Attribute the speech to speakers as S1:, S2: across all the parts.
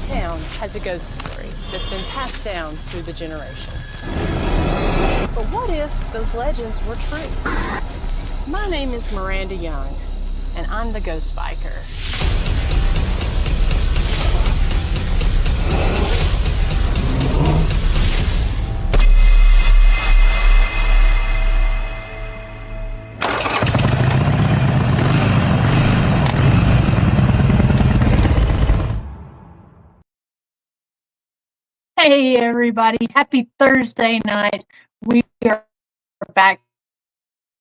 S1: town has a ghost story that's been passed down through the generations. But what if those legends were true? My name is Miranda Young, and I'm the Ghost Biker. Hey everybody, happy Thursday night. We are back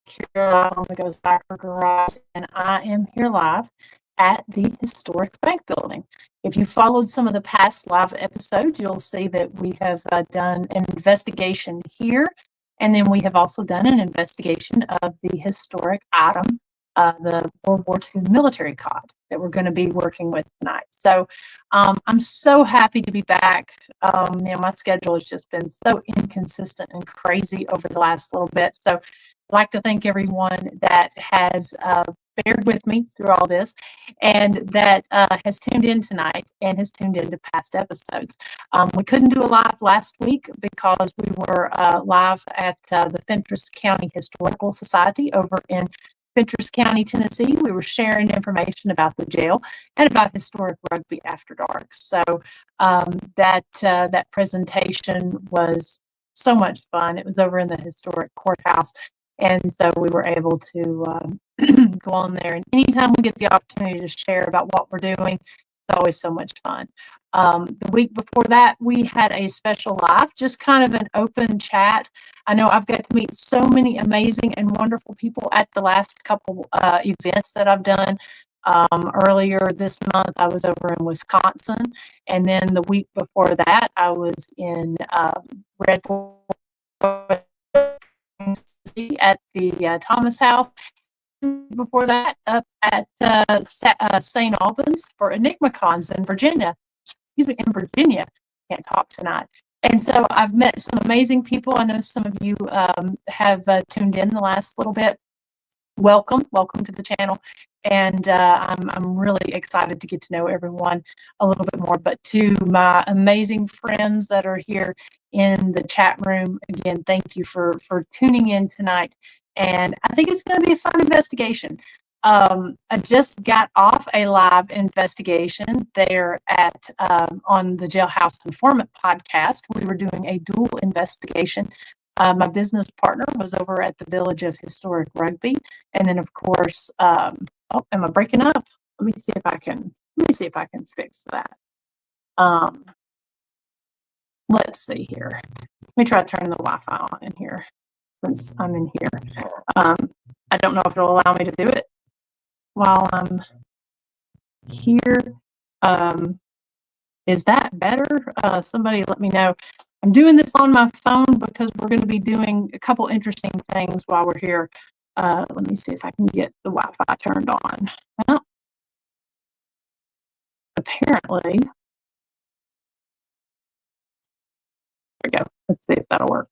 S1: here on the Ghost Biker Garage, and I am here live at the historic bank building. If you followed some of the past live episodes, you'll see that we have done an investigation here, and then we have also done an investigation of the historic item, the World War II Military Cot that we're going to be working with tonight. So I'm so happy to be back. My schedule has just been so inconsistent and crazy over the last little bit. So I'd like to thank everyone that has bared with me through all this and that has tuned in tonight and has tuned into past episodes. We couldn't do a live last week because we were live at the Fentress County Historical Society over in Fentress County, Tennessee. We were sharing information about the jail and about historic rugby after dark. So that presentation was so much fun. It was over in the historic courthouse, and so we were able to go on there. And anytime we get the opportunity to share about what we're doing, it's always so much fun. The week before that, we had a special live, just kind of an open chat. I know I've got to meet so many amazing and wonderful people at the last couple events that I've done. Earlier this month, I was over in Wisconsin, and then the week before that, I was in Red Bull at the Thomas House. Before that, up at St. Albans for EnigmaCons in Virginia. Can't talk tonight. And so I've met some amazing people. I know some of you have tuned in the last little bit. Welcome to the channel. And I'm really excited to get to know everyone a little bit more. But to my amazing friends that are here in the chat room, again, thank you for tuning in tonight. And I think it's going to be a fun investigation. I just got off a live investigation there at on the Jailhouse Informant podcast. We were doing a dual investigation. My business partner was over at the Village of Historic Rugby, and then of course, am I breaking up? Let me see if I can fix that. Let's see here. Let me try to turn the Wi-Fi on in here since I'm in here. I don't know if it'll allow me to do it while I'm here. Is that better? Somebody let me know. I'm doing this on my phone because we're going to be doing a couple interesting things while we're here. Let me see if I can get the Wi-Fi turned on. Well, apparently, there we go. Let's see if that'll work.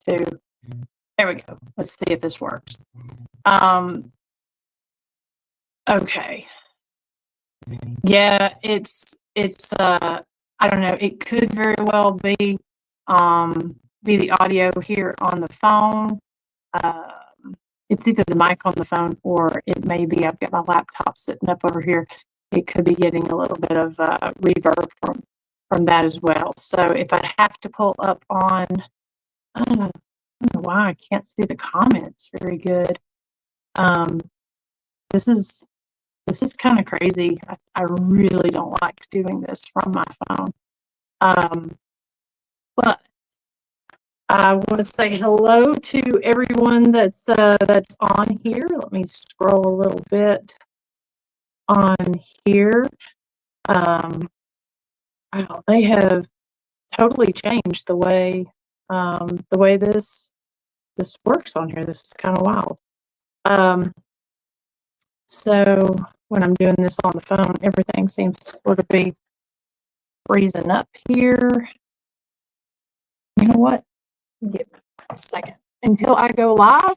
S1: There we go. Let's see if this works. Okay. Yeah, it's I don't know. It could very well be the audio here on the phone. It's either the mic on the phone or it may be I've got my laptop sitting up over here. It could be getting a little bit of reverb from that as well. So if I have to pull up on, I don't know why I can't see the comments very good. This is kind of crazy. I really don't like doing this from my phone. But I want to say hello to everyone that's on here. Let me scroll a little bit on here. Wow, they have totally changed the way this works on here. This is kind of wild. So when I'm doing this on the phone, everything seems to sort of be freezing up here. You know what? Give me a second. Until I go live,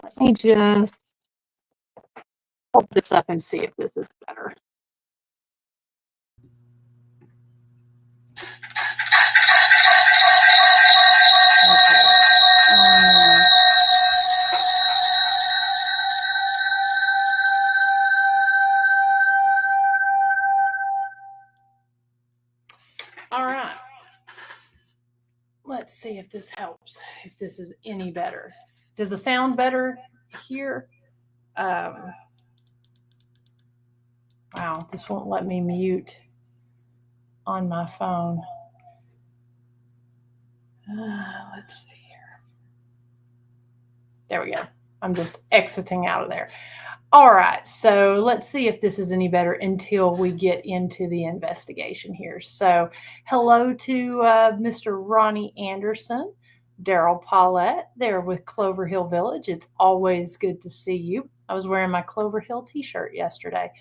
S1: let me just hold this up and see if this is better. Okay. All right. Let's see if this helps, if this is any better. Does the sound better here? Wow, this won't let me mute on my phone. Let's see here. There we go. I'm just exiting out of there. All right, so let's see if this is any better until we get into the investigation here. So hello to Mr. Ronnie Anderson, Daryl Paulette there with Clover Hill Village. It's always good to see you. I was wearing my Clover Hill t-shirt yesterday.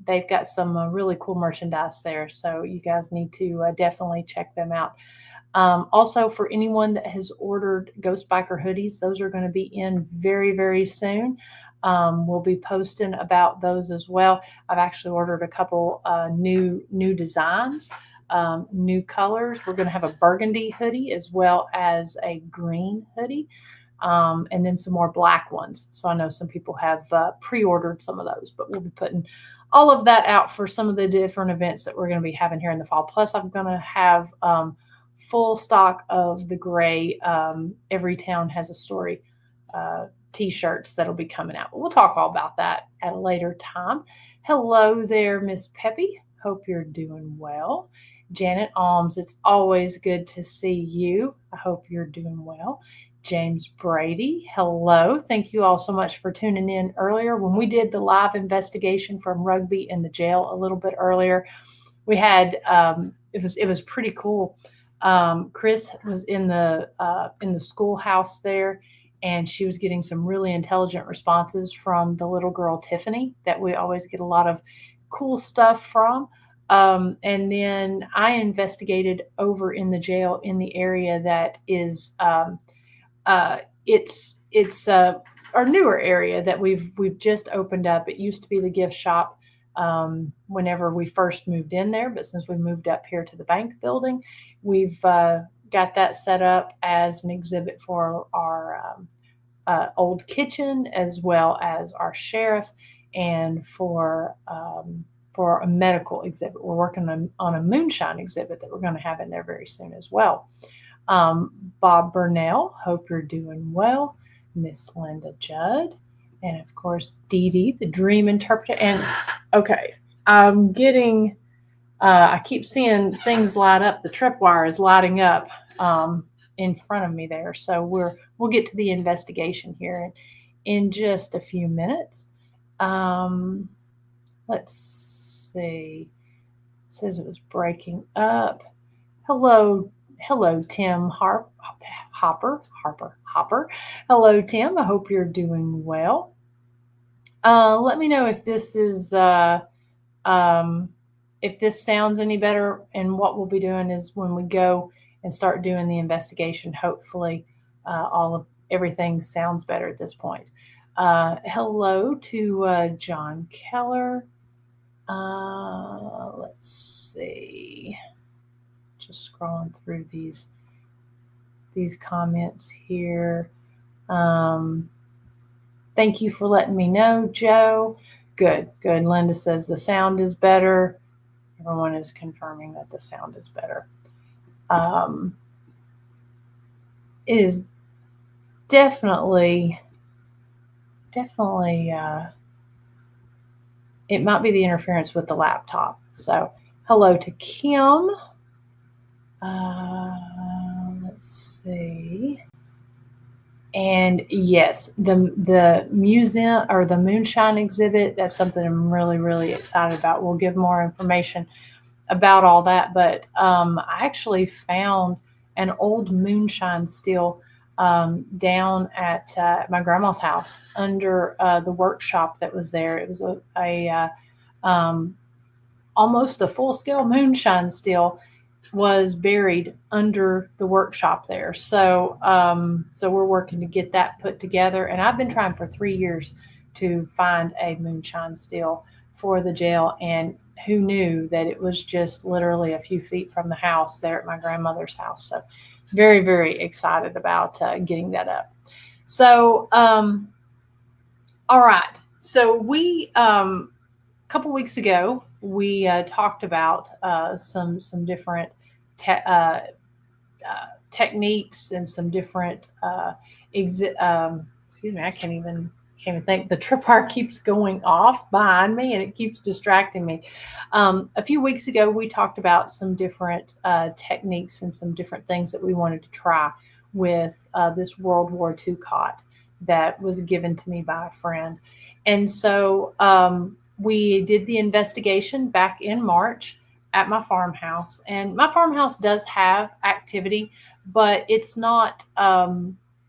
S1: They've got some really cool merchandise there, so you guys need to definitely check them out. Also, for anyone that has ordered Ghost Biker hoodies, those are going to be in very, very soon. We'll be posting about those as well. I've actually ordered a couple new designs, new colors. We're going to have a burgundy hoodie as well as a green hoodie, and then some more black ones. So I know some people have pre-ordered some of those, but we'll be putting all of that out for some of the different events that we're going to be having here in the fall. Plus, I'm going to have full stock of the gray Every Town Has a Story t-shirts that'll be coming out. We'll talk all about that at a later time. Hello there, Miss Peppy. Hope you're doing well. Janet Alms, it's always good to see you. I hope you're doing well. James Brady, hello. Thank you all so much for tuning in earlier. When we did the live investigation from Rugby in the jail a little bit earlier, we had it was pretty cool. Chris was in the schoolhouse there, and she was getting some really intelligent responses from the little girl Tiffany that we always get a lot of cool stuff from. And then I investigated over in the jail in the area that is it's our newer area that we've just opened up. It used to be the gift shop whenever we first moved in there, but since we moved up here to the bank building, we've got that set up as an exhibit for our old kitchen, as well as our sheriff, and for a medical exhibit. We're working on a moonshine exhibit that we're going to have in there very soon as well. Bob Burnell, hope you're doing well. Miss Linda Judd, and of course Dee Dee, the dream interpreter. And okay, I'm getting I keep seeing things light up. The tripwire is lighting up in front of me there. So we'll get to the investigation here in just a few minutes. Let's see. It says it was breaking up. Hello, Tim Hopper. Hello, Tim. I hope you're doing well. Let me know if this is if this sounds any better. And what we'll be doing is when we go and start doing the investigation, hopefully everything sounds better at this point. Hello to John Keller. Let's see. Just scrolling through these comments here. Thank you for letting me know, Joe. Good. Linda says the sound is better. Everyone is confirming that the sound is better. It is definitely it might be the interference with the laptop. So hello to Kim. Let's see. And yes, the museum or the moonshine exhibit, that's something I'm really, really excited about. We'll give more information about all that. But I actually found an old moonshine still down at my grandma's house under the workshop that was there. It was a almost a full-scale moonshine still was buried under the workshop there. So we're working to get that put together. And I've been trying for 3 years to find a moonshine still for the jail. And who knew that it was just literally a few feet from the house there at my grandmother's house. So very, very excited about getting that up. So, all right. So we, a couple weeks ago, we talked about some different techniques and some different excuse me, I can't even think. The tripwire keeps going off behind me and it keeps distracting me. A few weeks ago, we talked about some different techniques and some different things that we wanted to try with this World War II cot that was given to me by a friend. And so we did the investigation back in March at my farmhouse. And my farmhouse does have activity, but it's not,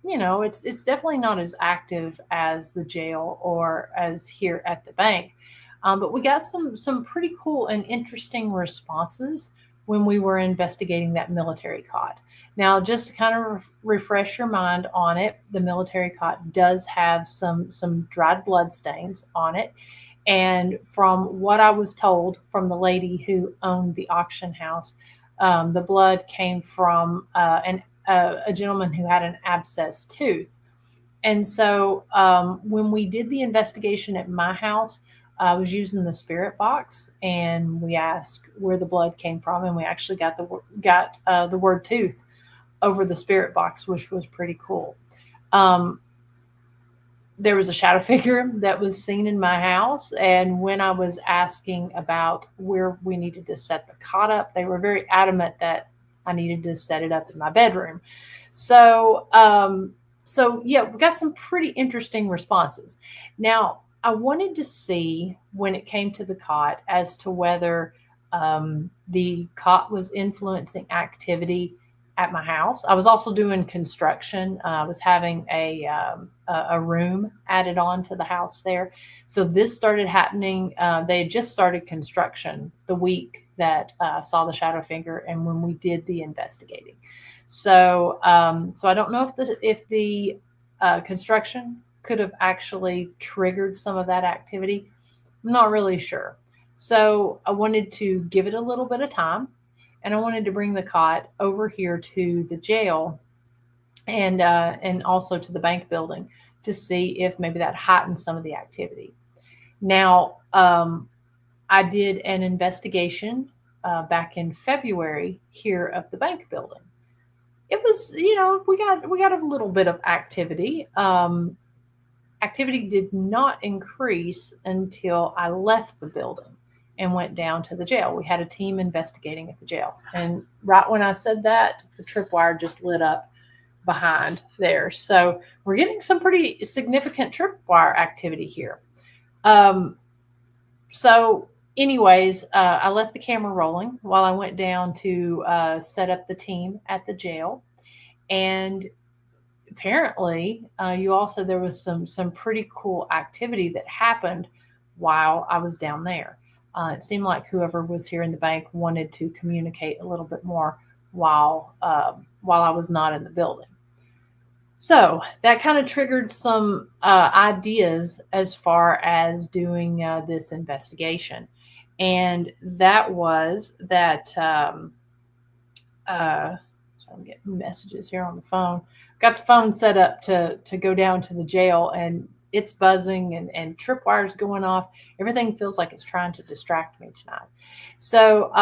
S1: it's definitely not as active as the jail or as here at the bank. But we got some pretty cool and interesting responses when we were investigating that military cot. Now, just to kind of refresh your mind on it, the military cot does have some dried blood stains on it. And from what I was told from the lady who owned the auction house, the blood came from a gentleman who had an abscessed tooth. And so when we did the investigation at my house, I was using the spirit box, and we asked where the blood came from, and we actually got the word tooth over the spirit box, which was pretty cool. There was a shadow figure that was seen in my house, and when I was asking about where we needed to set the cot up, they were very adamant that I needed to set it up in my bedroom. So yeah, we got some pretty interesting responses. Now, I wanted to see when it came to the cot as to whether the cot was influencing activity at my house. I was also doing construction. I was having a room added on to the house there. So this started happening. They had just started construction the week that I saw the shadow figure and when we did the investigating. So I don't know if the construction could have actually triggered some of that activity. I'm not really sure. So I wanted to give it a little bit of time. And I wanted to bring the cot over here to the jail and also to the bank building to see if maybe that heightened some of the activity. Now, I did an investigation back in February here of the bank building. It was, we got a little bit of activity. Activity did not increase until I left the building and went down to the jail. We had a team investigating at the jail. And right when I said that, the tripwire just lit up behind there. So we're getting some pretty significant tripwire activity here. So anyways, I left the camera rolling while I went down to set up the team at the jail. And apparently, you also, there was some pretty cool activity that happened while I was down there. It seemed like whoever was here in the bank wanted to communicate a little bit more while I was not in the building. So that kind of triggered some ideas as far as doing this investigation. And that was that, so I'm getting messages here on the phone. Got the phone set up to go down to the jail, and it's buzzing and tripwires going off. Everything feels like it's trying to distract me tonight. So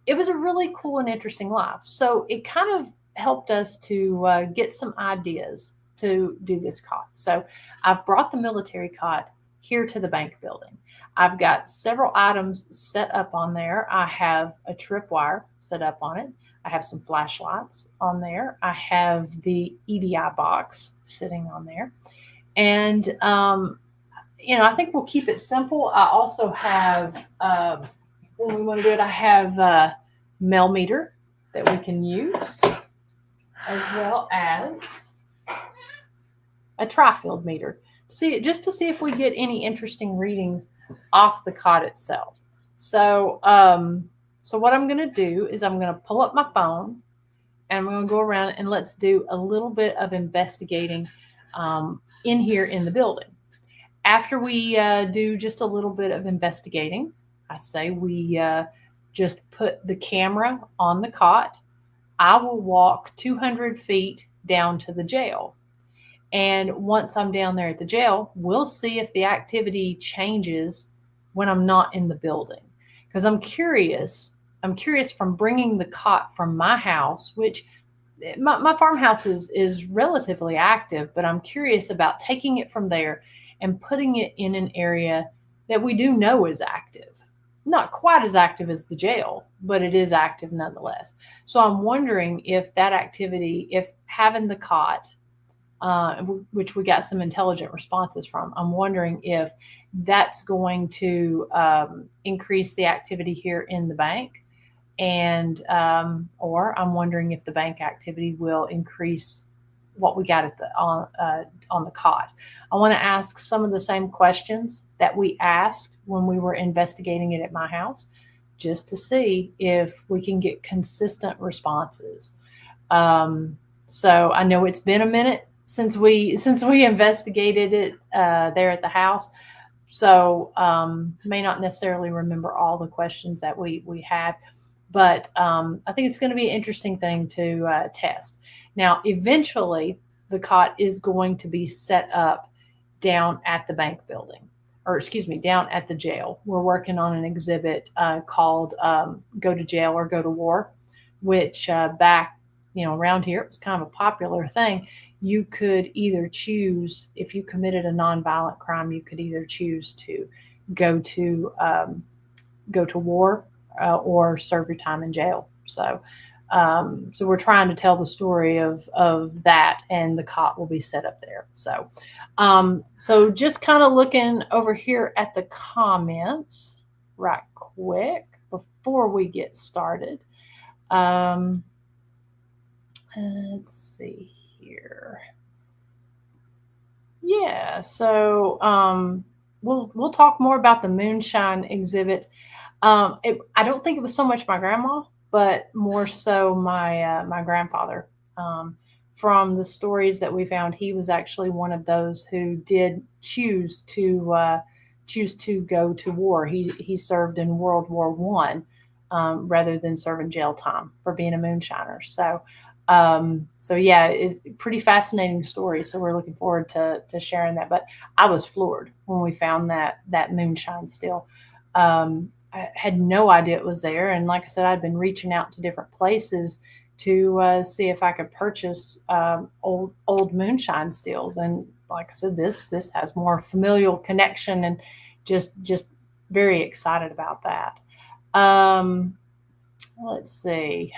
S1: it was a really cool and interesting live. So it kind of helped us to get some ideas to do this cot. So I've brought the military cot here to the bank building. I've got several items set up on there. I have a tripwire set up on it. I have some flashlights on there. I have the EDI box sitting on there. And, I think we'll keep it simple. I also have, when we want to do it, I have a mail meter that we can use, as well as a tri-field meter. Just to see if we get any interesting readings off the cot itself. So So what I'm going to do is I'm going to pull up my phone and I'm going to go around and let's do a little bit of investigating in here in the building. After we do just a little bit of investigating, I say we just put the camera on the cot. I will walk 200 feet down to the jail. And once I'm down there at the jail, we'll see if the activity changes when I'm not in the building. Because I'm curious. I'm curious from bringing the cot from my house, which my farmhouse is relatively active, but I'm curious about taking it from there and putting it in an area that we do know is active. Not quite as active as the jail, but it is active nonetheless. So I'm wondering if that activity, if having the cot, which we got some intelligent responses from, I'm wondering if that's going to increase the activity here in the bank. And or I'm wondering if the bank activity will increase what we got at the on the cot. I want to ask some of the same questions that we asked when we were investigating it at my house, just to see if we can get consistent responses. So I know it's been a minute since we investigated it there at the house. So may not necessarily remember all the questions that we had, but I think it's going to be an interesting thing to test. Now, eventually, the cot is going to be set up down at the bank building, or excuse me, down at the jail. We're working on an exhibit called "Go to Jail or Go to War," which back around here it was kind of a popular thing. You could either choose, if you committed a nonviolent crime, you could either choose to go to war or serve your time in jail. So we're trying to tell the story of that, and the cot will be set up there. So just kind of looking over here at the comments right quick before we get started. Let's see here. Yeah, so we'll talk more about the moonshine exhibit. I don't think it was so much my grandma, but more so my grandfather. From the stories that we found, he was actually one of those who did choose to go to war. He served in World War I rather than serving jail time for being a moonshiner. So yeah, it's a pretty fascinating story. So we're looking forward to sharing that. But I was floored when we found that moonshine still. I had no idea it was there. And like I said, I'd been reaching out to different places to see if I could purchase old moonshine stills. And like I said, this has more familial connection, and just very excited about that. Let's see.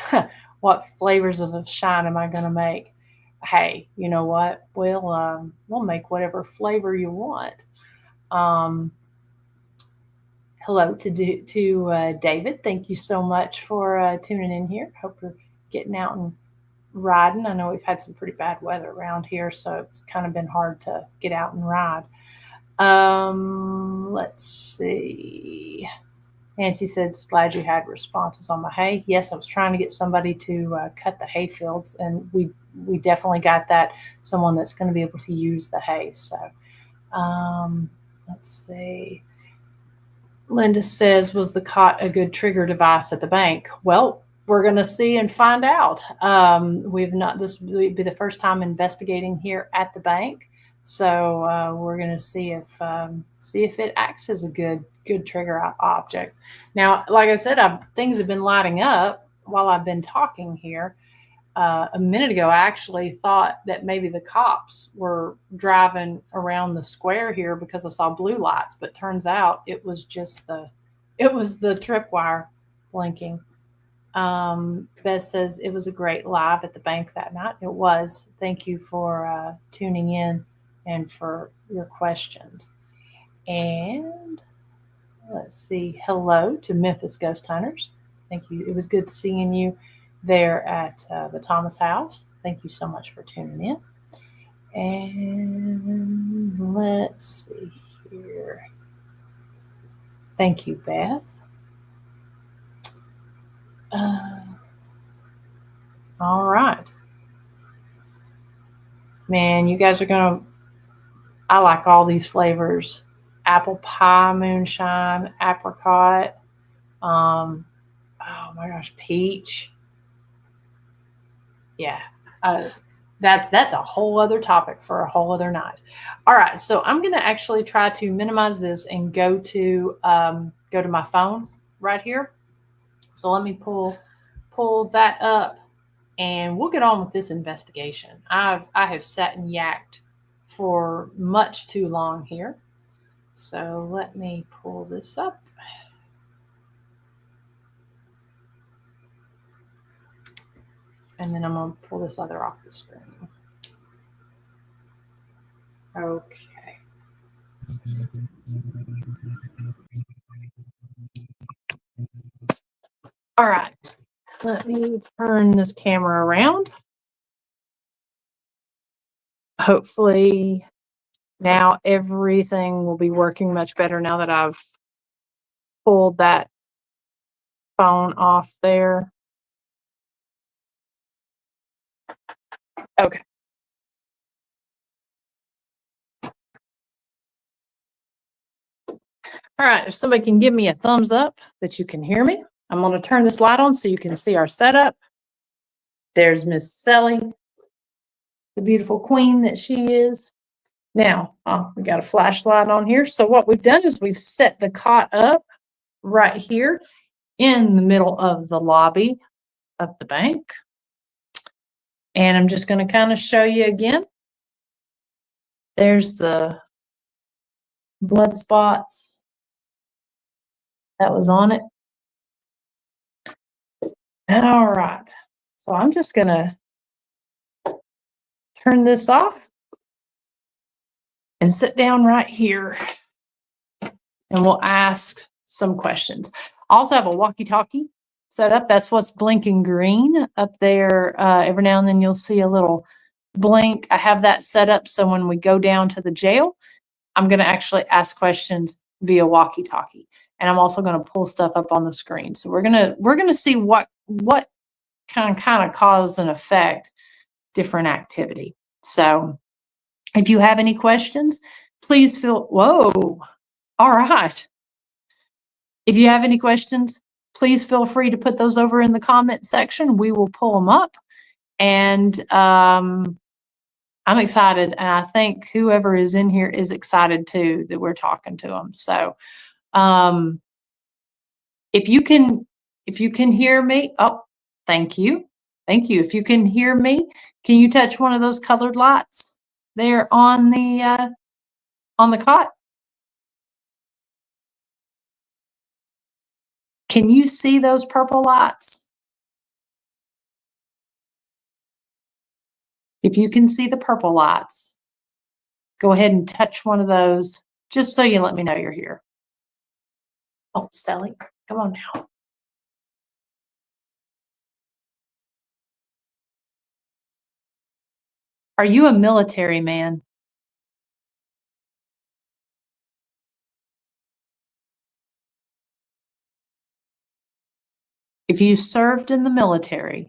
S1: What flavors of shine am I going to make? Hey, you know what? We'll make whatever flavor you want. Hello to David. Thank you so much for tuning in here. Hope you're getting out and riding. I know we've had some pretty bad weather around here, so it's kind of been hard to get out and ride. Let's see. Nancy said, glad you had responses on my hay. Yes, I was trying to get somebody to cut the hay fields, and we definitely got that, someone that's going to be able to use the hay. So let's see. Linda says, was the cot a good trigger device at the bank? Well, we're going to see and find out. This will be the first time investigating here at the bank. So we're going to see if it acts as a good trigger object. Now, like I said, things have been lighting up while I've been talking here. A minute ago, I actually thought that maybe the cops were driving around the square here because I saw blue lights, but turns out it was just the tripwire blinking. Beth says it was a great live at the bank that night. It was. Thank you for tuning in and for your questions. And let's see. Hello to Memphis Ghost Hunters. Thank you. It was good seeing you there at the Thomas House. Thank you so much for tuning in. And let's see here. Thank you, Beth. All right. Man, you guys are going to, I like all these flavors. Apple pie, moonshine, apricot, oh my gosh, peach. Yeah. That's a whole other topic for a whole other night. All right, so I'm going to actually try to minimize this and go to my phone right here. So let me pull that up, and we'll get on with this investigation. I have sat and yacked for much too long here. So let me pull this up. And then I'm going to pull this other off the screen. Okay. All right. Let me turn this camera around. Hopefully now everything will be working much better now that I've pulled that phone off there. Okay. All right, if somebody can give me a thumbs up that you can hear me, I'm going to turn this light on so you can see our setup. There's Miss Sally, the beautiful queen that she is. Now, we got a flashlight on here. So what we've done is we've set the cot up right here in the middle of the lobby of the bank. And I'm just going to kind of show you again. There's the blood spots that was on it. All right. So I'm just going to turn this off and sit down right here. And we'll ask some questions. I also have a walkie-talkie set up. That's what's blinking green up there. Every now and then you'll see a little blink. I have that set up so when we go down to the jail, I'm going to actually ask questions via walkie-talkie. And I'm also going to pull stuff up on the screen. So we're going to see what can kind of cause and affect different activity. So if you have any questions, please feel, whoa, all right. If you have any questions, please feel free to put those over in the comment section. We will pull them up. And I'm excited. And I think whoever is in here is excited too that we're talking to them. So if you can hear me, oh, thank you. Thank you. If you can hear me, can you touch one of those colored lights there on the cot? Can you see those purple lights? If you can see the purple lights, go ahead and touch one of those just so you let me know you're here. Oh, Sally, come on now. Are you a military man? If you served in the military,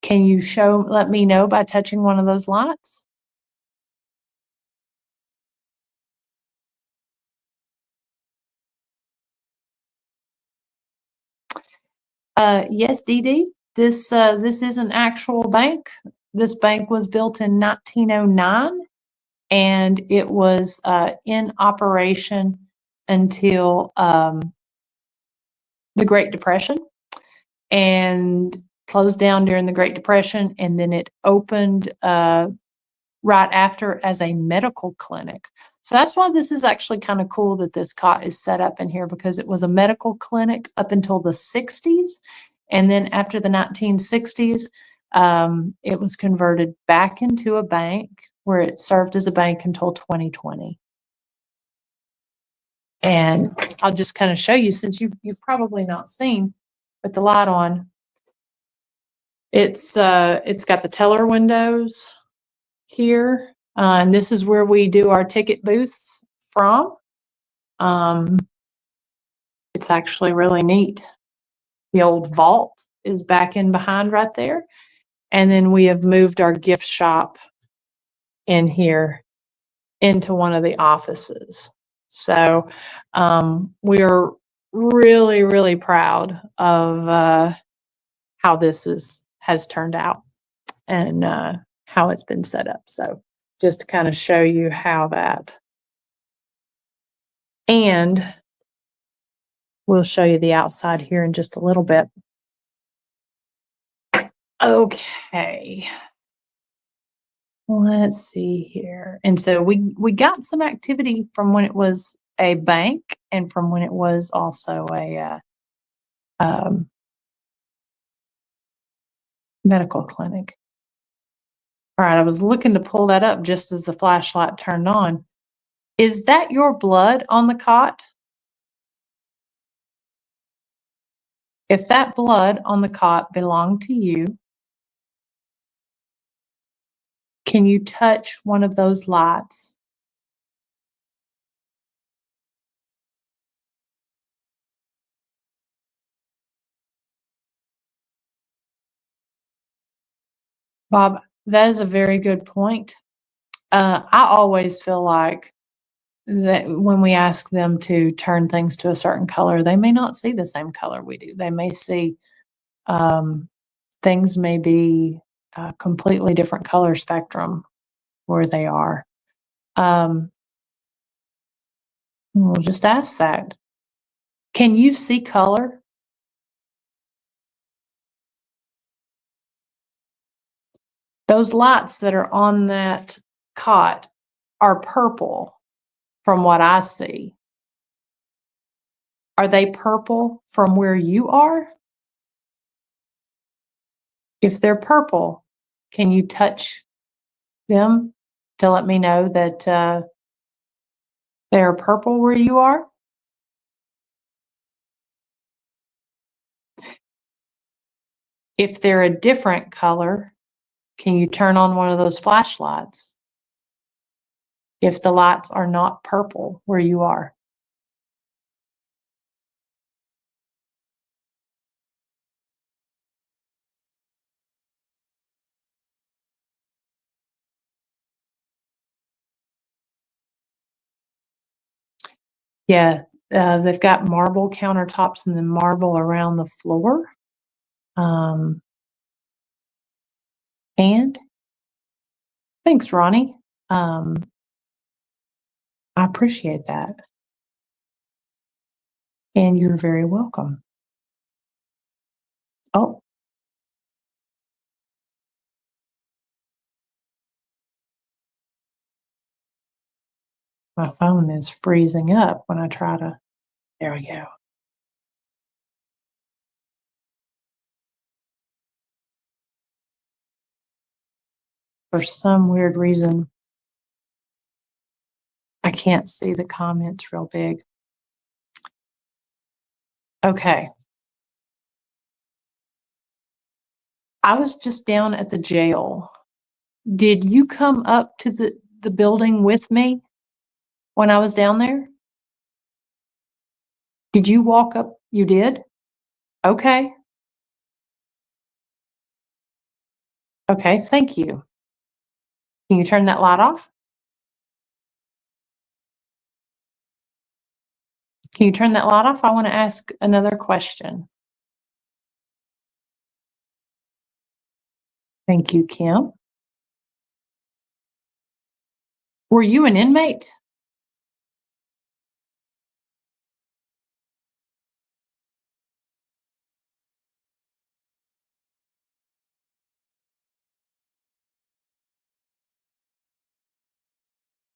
S1: can you let me know by touching one of those lights? Yes, DD. This is an actual bank. This bank was built in 1909, and it was in operation until the Great Depression, and closed down during the Great Depression, and then it opened right after as a medical clinic. So that's why this is actually kind of cool that this cot is set up in here, because it was a medical clinic up until the 60s. And then after the 1960s, it was converted back into a bank where it served as a bank until 2020. And I'll just kind of show you, since you've probably not seen, with the light on, it's got the teller windows here. And this is where we do our ticket booths from. It's actually really neat. The old vault is back in behind right there. And then we have moved our gift shop in here into one of the offices. So we are really, really proud of how this has turned out and how it's been set up. So just to kind of show you how that. And we'll show you the outside here in just a little bit. Okay. Let's see here. And so we got some activity from when it was a bank and from when it was also a medical clinic. All right, I was looking to pull that up just as the flashlight turned on. Is that your blood on the cot? If that blood on the cot belonged to you, can you touch one of those lights? Bob, that is a very good point. I always feel like that when we ask them to turn things to a certain color, they may not see the same color we do. They may see things may be a completely different color spectrum where they are. We'll just ask that. Can you see color? Those lights that are on that cot are purple from what I see. Are they purple from where you are? If they're purple, can you touch them to let me know that they're purple where you are? If they're a different color, can you turn on one of those flashlights? If the lights are not purple where you are. Yeah, they've got marble countertops and then marble around the floor. And thanks, Ronnie. I appreciate that. And you're very welcome. Oh. My phone is freezing up when I try to, there we go. For some weird reason, I can't see the comments real big. Okay. I was just down at the jail. Did you come up to the building with me when I was down there? Did you walk up? You did? Okay. Okay, thank you. Can you turn that light off? Can you turn that light off? I want to ask another question. Thank you, Kim. Were you an inmate?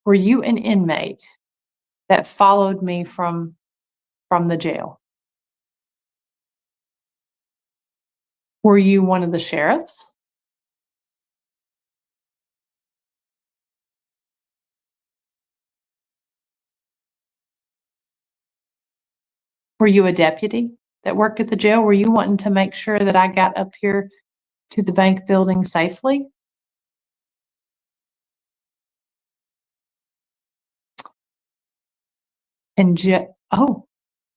S1: Were you an inmate that followed me from the jail? Were you one of the sheriffs? Were you a deputy that worked at the jail? Were you wanting to make sure that I got up here to the bank building safely? And oh,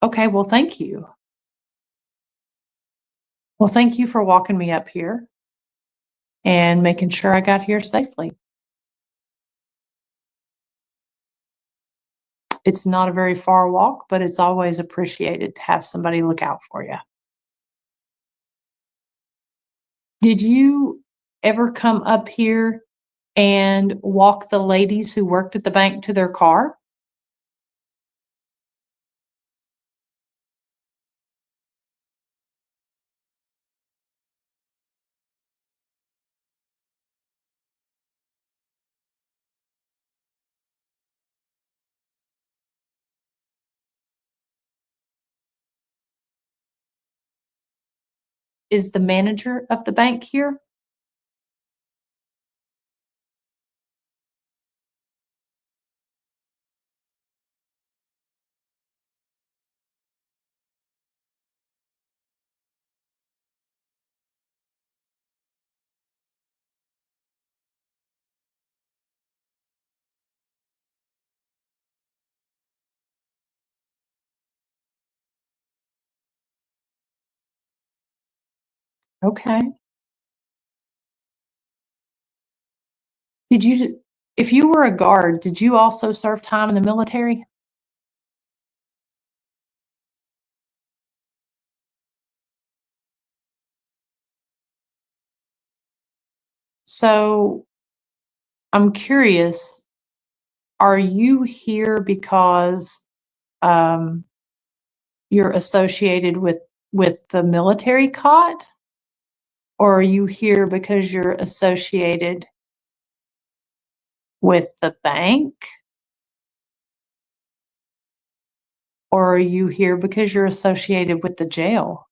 S1: okay, well, thank you. Well, thank you for walking me up here and making sure I got here safely. It's not a very far walk, but it's always appreciated to have somebody look out for you. Did you ever come up here and walk the ladies who worked at the bank to their car? Is the manager of the bank here? Okay. Did you if you were a guard, did you also serve time in the military? So, I'm curious, are you here because, um, you're associated with the military cot? Or are you here because you're associated with the bank? Or are you here because you're associated with the jail?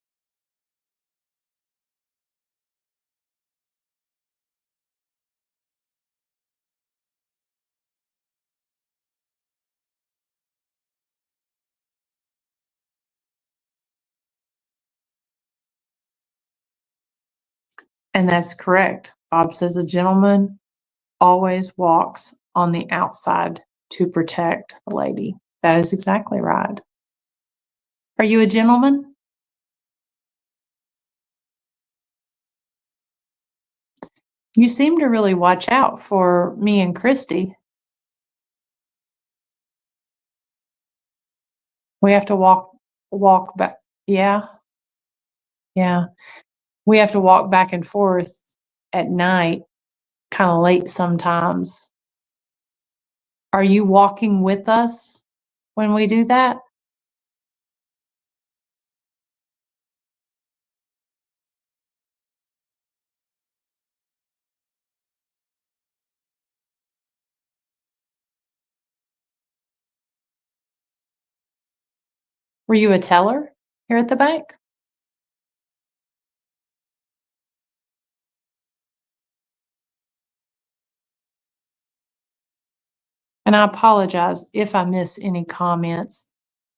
S1: And that's correct. Bob says a gentleman always walks on the outside to protect the lady. That is exactly right. Are you a gentleman? You seem to really watch out for me and Christy. We have to walk back. Yeah, yeah. We have to walk back and forth at night, kind of late sometimes. Are you walking with us when we do that? Were you a teller here at the bank? And I apologize if I miss any comments.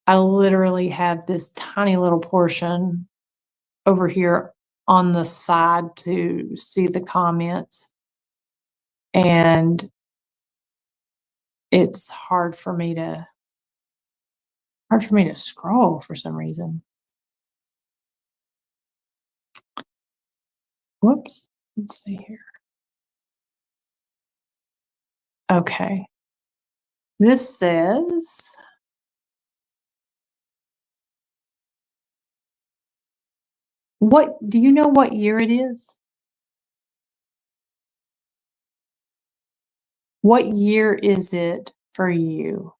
S1: I literally have this tiny little portion over here on the side to see the comments, and it's hard for me to scroll for some reason. Whoops. Let's see here. Okay. This says, what do you know what year it is? What year is it for you?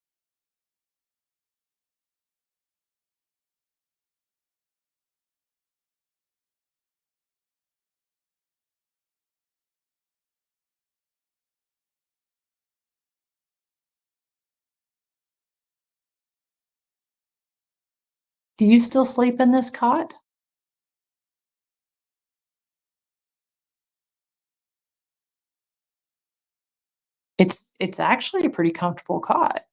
S1: Do you still sleep in this cot? It's actually a pretty comfortable cot.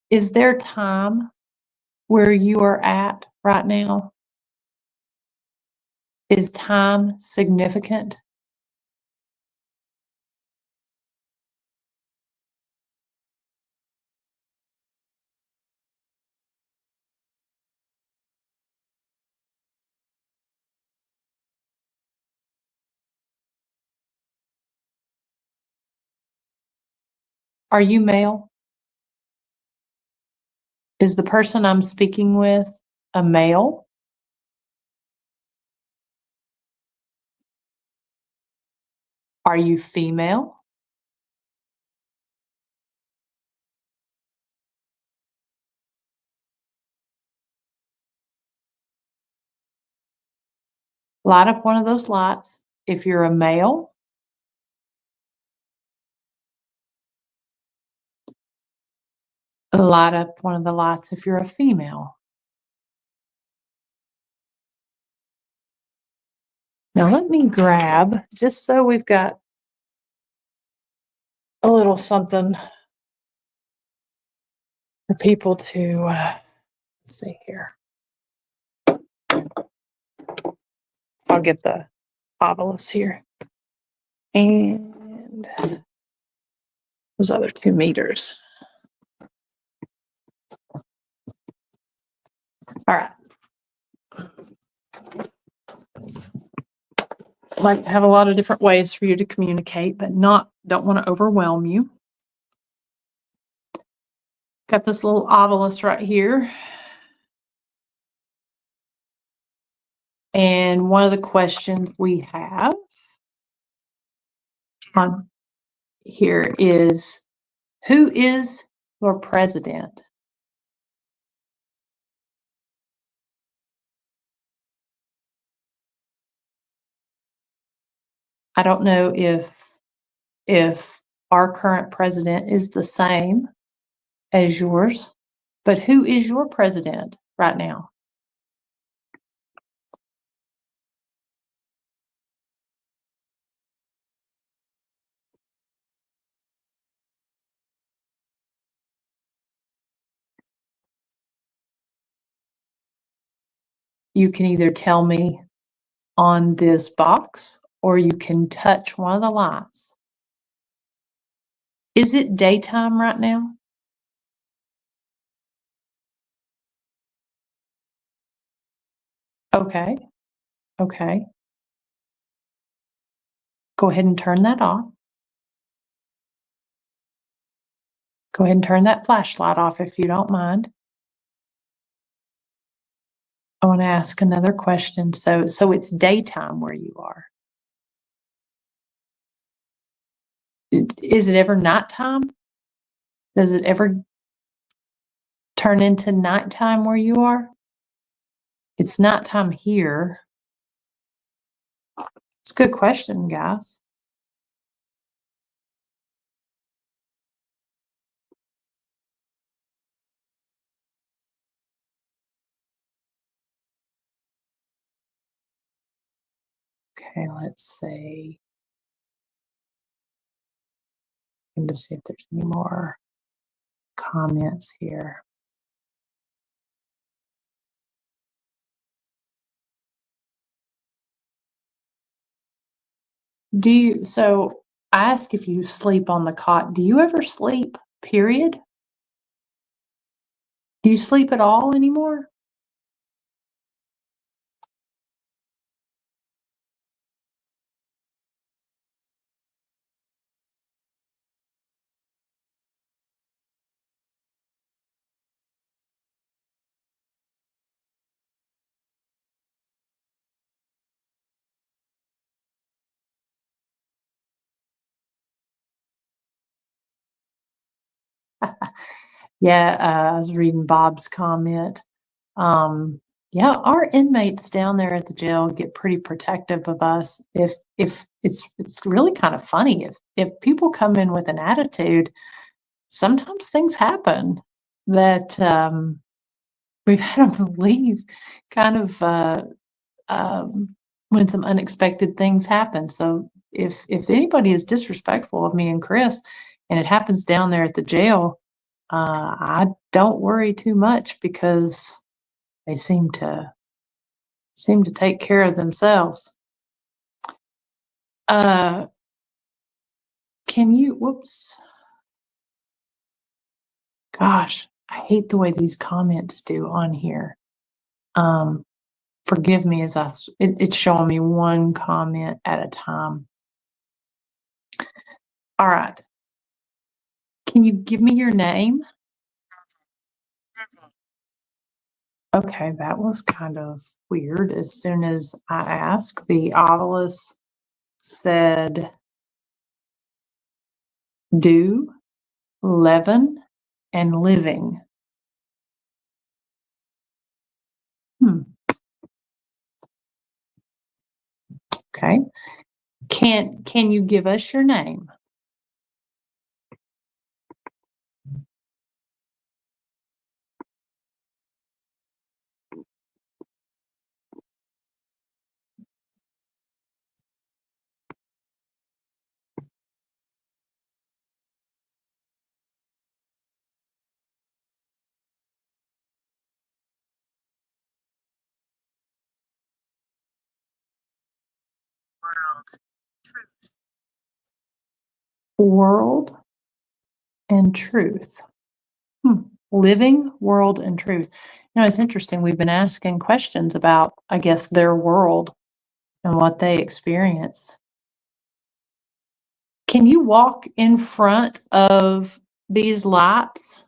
S1: Is there time where you are at right now? Is time significant? Are you male? Is the person I'm speaking with a male? Are you female? Light up one of those lights if you're a male. Light up one of the lights if you're a female. Now let me grab, just so we've got a little something for people to, let's see here. I'll get the obelisk here. And those other 2 meters. All right. I like to have a lot of different ways for you to communicate, but don't want to overwhelm you. Got this little obelisk right here. And one of the questions we have on here is, who is your president? I don't know if our current president is the same as yours, but who is your president right now? You can either tell me on this box or you can touch one of the lights. Is it daytime right now? Okay. Okay. Go ahead and turn that off. Go ahead and turn that flashlight off if you don't mind. I want to ask another question. So it's daytime where you are. Is it ever nighttime? Does it ever turn into nighttime where you are? It's nighttime here. It's a good question, guys. Okay, let's see. To see if there's any more comments here. So I ask if you sleep on the cot. Do you ever sleep, period? Do you sleep at all anymore? Yeah, I was reading Bob's comment. Yeah, our inmates down there at the jail get pretty protective of us. If it's really kind of funny if people come in with an attitude, sometimes things happen that we've had them leave kind of when some unexpected things happen. So if anybody is disrespectful of me and Chris, and it happens down there at the jail, I don't worry too much because they seem to take care of themselves. Can you, whoops. Gosh, I hate the way these comments do on here. Forgive me as it's showing me one comment at a time. All right. Can you give me your name? Okay, that was kind of weird. As soon as I asked, the obelisk said do, leaven, and living. Okay. Can you give us your name? World and truth. Living, world, and truth. It's interesting. We've been asking questions about, I guess, their world and what they experience. Can you walk in front of these lights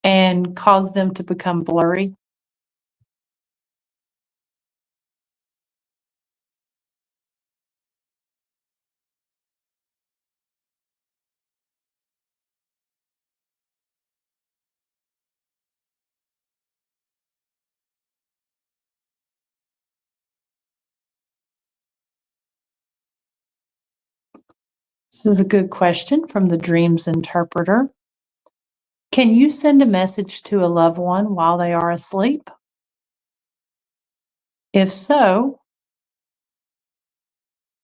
S1: and cause them to become blurry? This is a good question from the Dreams Interpreter. Can you send a message to a loved one while they are asleep? If so,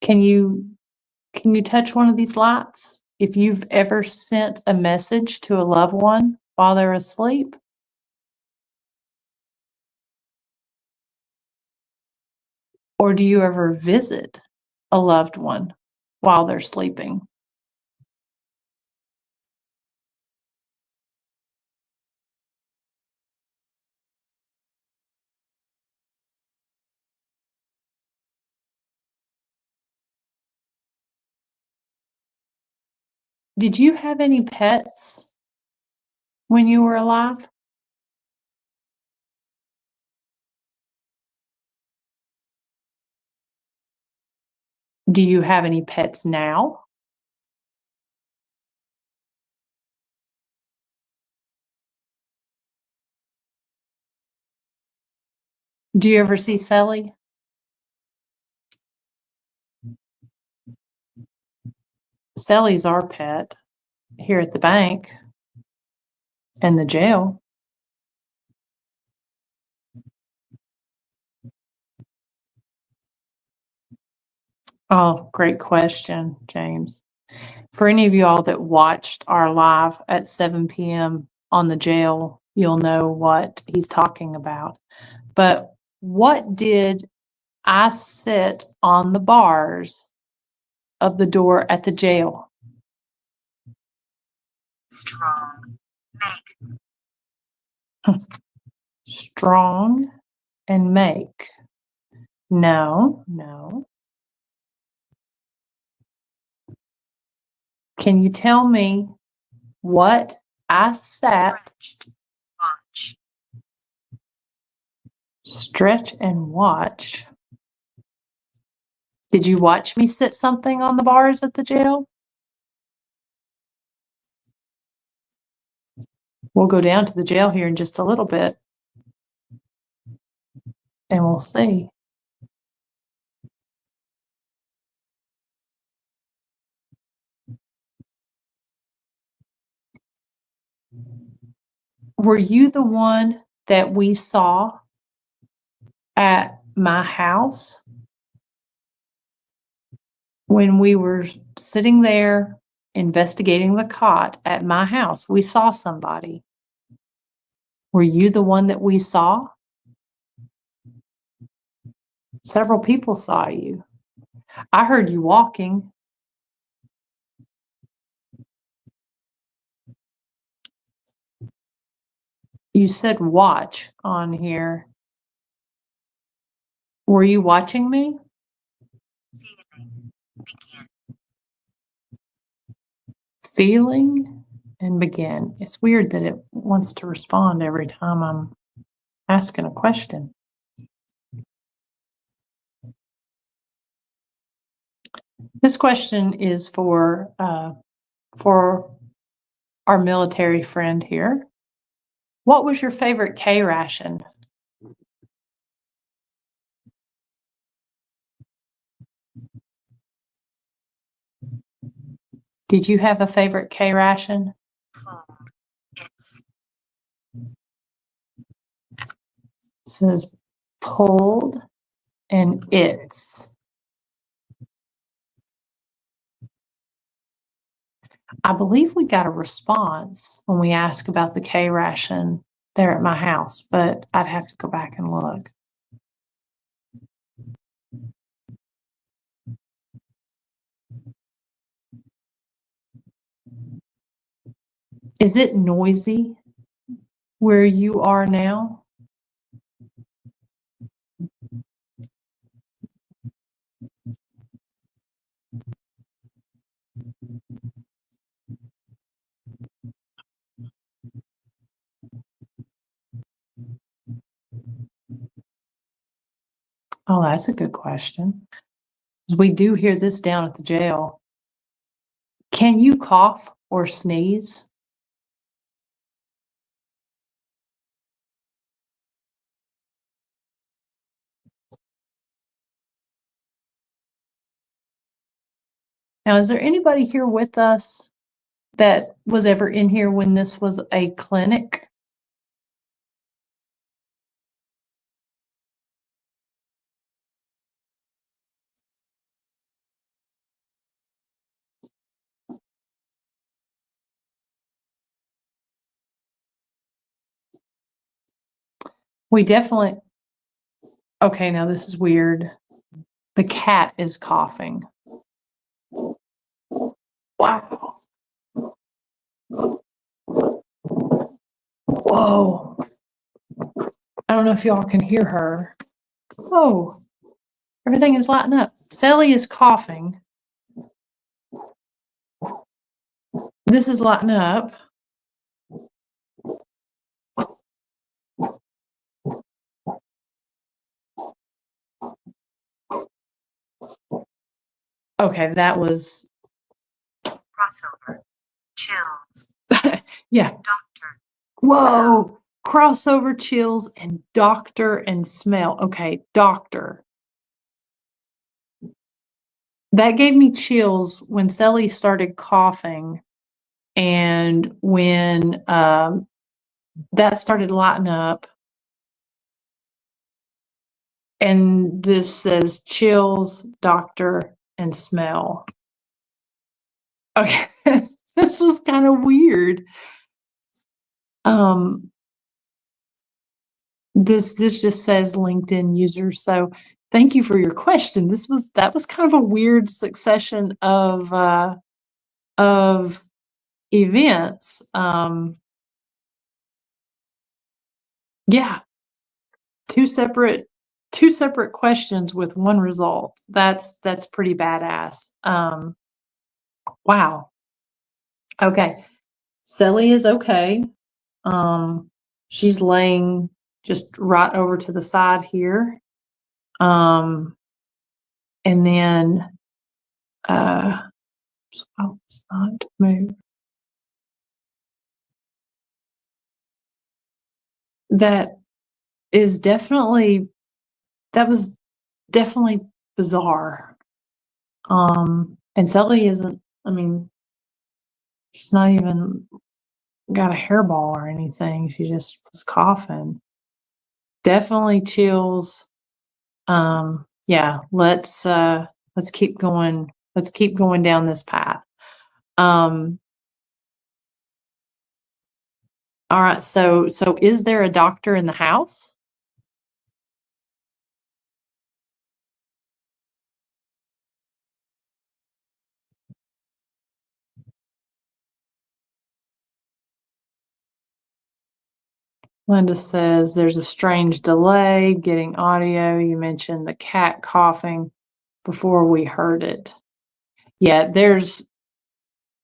S1: can you touch one of these lights? If you've ever sent a message to a loved one while they're asleep? Or do you ever visit a loved one while they're sleeping? Did you have any pets when you were alive? Do you have any pets now? Do you ever see Sally? Sally's our pet here at the bank and the jail. Oh, great question, James. For any of you all that watched our live at 7 p.m. on the jail, you'll know what he's talking about. But what did I sit on the bars of the door at the jail? Strong. Strong and make. No. Can you tell me what I sat? Stretch and watch. Did you watch me sit something on the bars at the jail? We'll go down to the jail here in just a little bit, and we'll see. Were you the one that we saw at my house when we were sitting there investigating the cot at my house? We saw somebody. Were you the one that we saw? Several people saw you. I heard you walking. You said watch on here. Were you watching me? Feeling? and begin. It's weird that it wants to respond every time I'm asking a question. This question is for our military friend here. What was your favorite K ration? Did you have a favorite K ration? It says pulled and it's. I believe we got a response when we asked about the K ration there at my house, but I'd have to go back and look. Is it noisy where you are now? Oh, that's a good question. We do hear this down at the jail. Can you cough or sneeze? Now, is there anybody here with us that was ever in here when this was a clinic? We definitely. Okay, now this is weird. The cat is coughing. Wow. Whoa. I don't know if y'all can hear her. Whoa. Everything is lighting up. Sally is coughing. This is lighting up. Okay, that was crossover. Chills. Yeah. Doctor. Whoa. Crossover, chills, and doctor and smell. Okay, doctor. That gave me chills when Sally started coughing and when that started lighting up. And this says chills, doctor, and smell. Okay, this was kind of weird. This just says LinkedIn user. So thank you for your question. That was kind of a weird succession of events. Yeah, two separate questions with one result. That's pretty badass. Wow. Okay. Sally is okay. She's laying just right over to the side here. And then it's not move. That was definitely bizarre. And Sally isn't, I mean, she's not even got a hairball or anything. She just was coughing. Definitely chills. Yeah, let's keep going. Let's keep going down this path. All right, so is there a doctor in the house? Linda says there's a strange delay getting audio. You mentioned the cat coughing before we heard it. Yeah, there's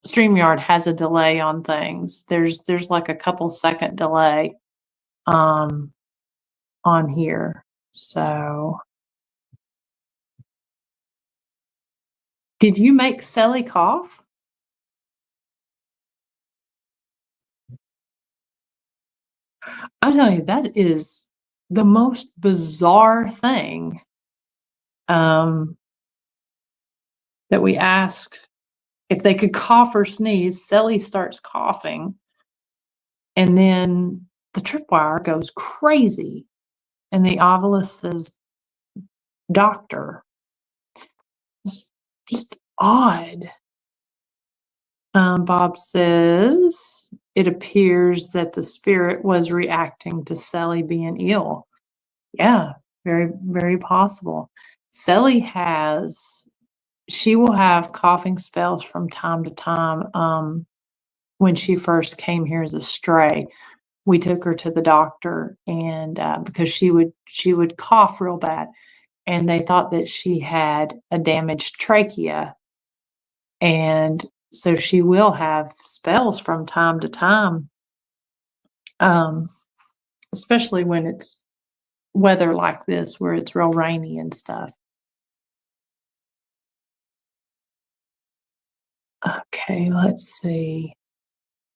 S1: StreamYard has a delay on things. There's like a couple second delay on here. So did you make Sally cough? I'm telling you, that is the most bizarre thing that we asked if they could cough or sneeze. Sally starts coughing, and then the tripwire goes crazy, and the ovilus says, "Doctor." It's just odd. Bob says it appears that the spirit was reacting to Sally being ill. Yeah, very, very possible. Sally she will have coughing spells from time to time. When she first came here as a stray, we took her to the doctor, and because she would cough real bad, and they thought that she had a damaged trachea, and so she will have spells from time to time, especially when it's weather like this where it's real rainy and stuff. Okay, let's see.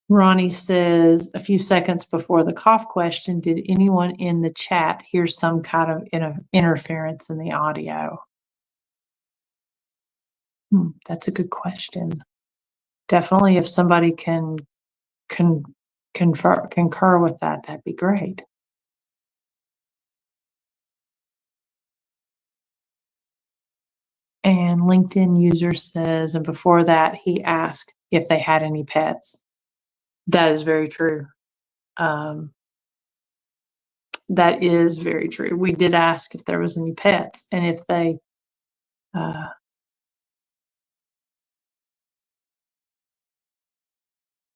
S1: Ronnie says, a few seconds before the cough question, did anyone in the chat hear some kind of interference in the audio? That's a good question. Definitely, if somebody can concur with that, that'd be great. And LinkedIn user says, and before that, he asked if they had any pets. That is very true. That is very true. We did ask if there was any pets, and if they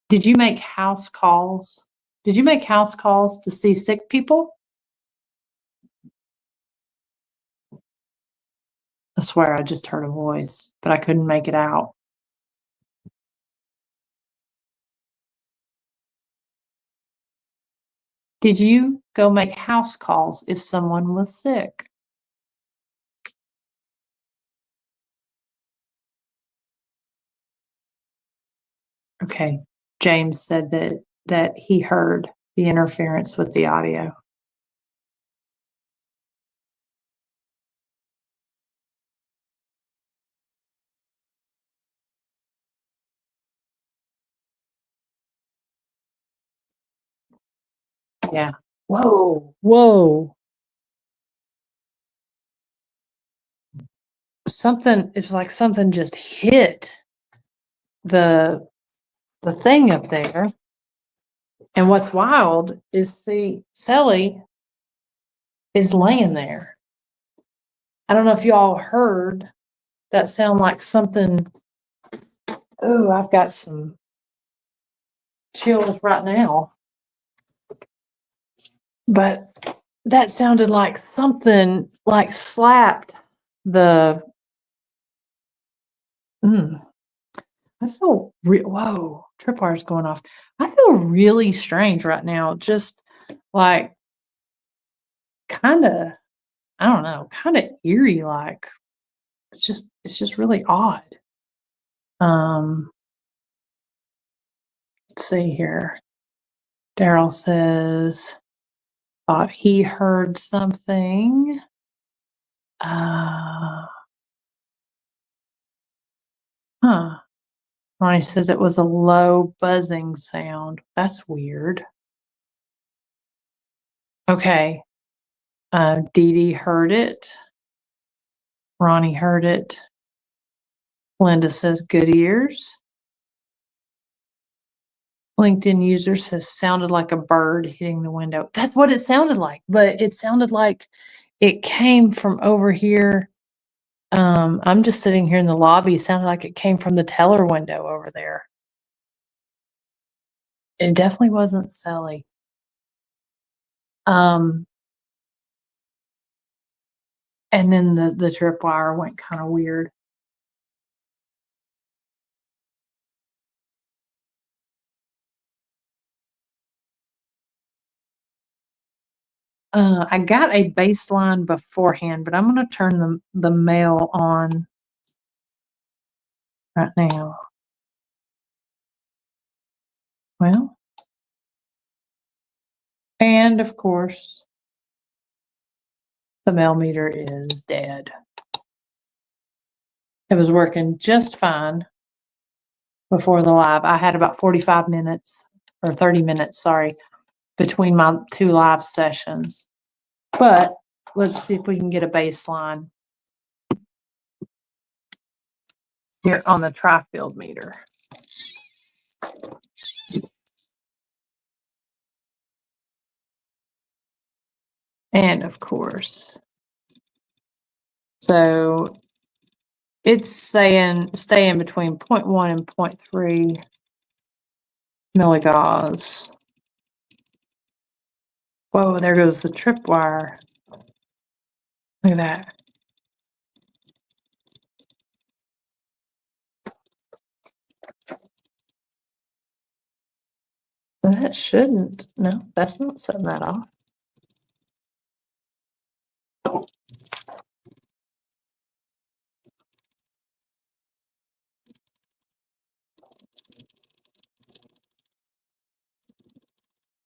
S1: did you make house calls? Did you make house calls to see sick people? I swear I just heard a voice, but I couldn't make it out. Did you go make house calls if someone was sick? Okay. James said that he heard the interference with the audio. Yeah. Whoa. It was like something just hit the thing up there. And what's wild is, see, Sally is laying there. I don't know if you all heard that sound like something. Oh, I've got some chills right now. But that sounded like something like slapped the. I feel whoa, tripwire's going off. I feel really strange right now. Just like kind of, I don't know, kind of eerie. Like it's just really odd. Let's see here. Daryl says, thought he heard something. Ronnie says it was a low buzzing sound. That's weird. Okay. Dee Dee heard it. Ronnie heard it. Linda says good ears. LinkedIn user says sounded like a bird hitting the window. That's what it sounded like, but it sounded like it came from over here. I'm just sitting here in the lobby. It sounded like it came from the teller window over there. It definitely wasn't Sally. And then the tripwire went kind of weird. I got a baseline beforehand, but I'm going to turn the mail on right now. Well, and of course, the mail meter is dead. It was working just fine before the live. I had about 45 minutes or 30 minutes, sorry, between my 2 live sessions. But let's see if we can get a baseline here on the tri-field meter. And of course, so it's saying stay in between 0.1 and 0.3 milligauss. Whoa, there goes the tripwire. Look at that. That shouldn't. No, that's not setting that off.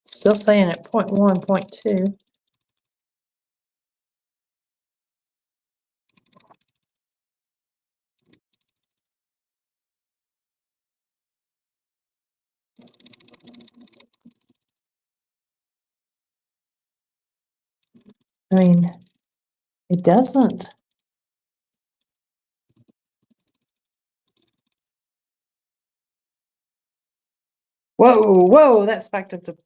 S1: Still saying at 0.1, 0.2. I mean, it doesn't. Whoa, that spiked up to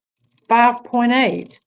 S1: 5.8.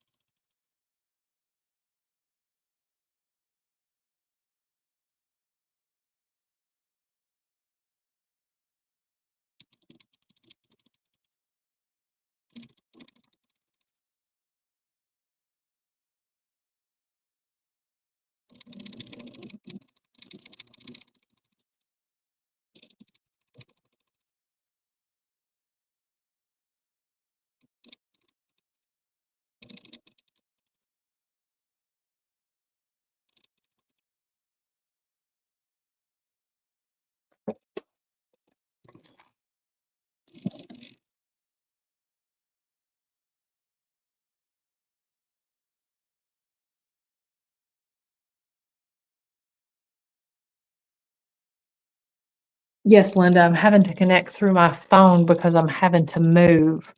S1: Yes, Linda, I'm having to connect through my phone because I'm having to move.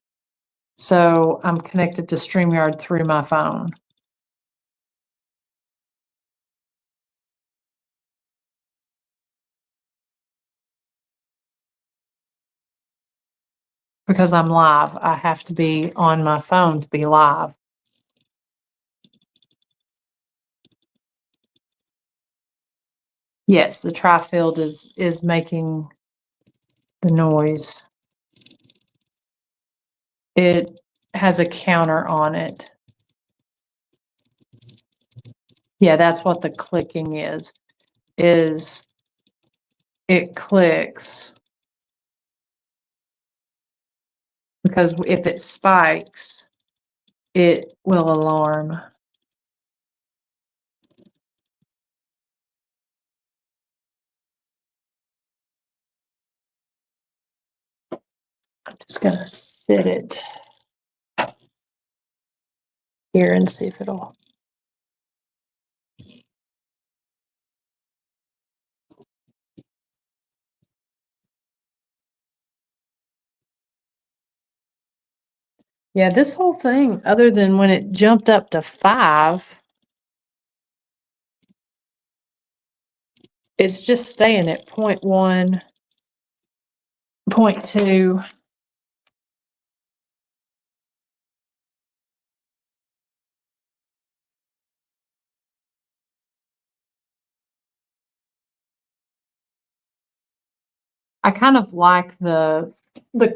S1: So I'm connected to StreamYard through my phone. Because I'm live. I have to be on my phone to be live. Yes, the tri-field is making the noise. It has a counter on it. Yeah, that's what the clicking is it clicks. Because if it spikes, it will alarm. I'm just going to sit it here and see if it'll. Yeah, this whole thing, other than when it jumped up to 5, it's just staying at 0.1, 0.2. I kind of like the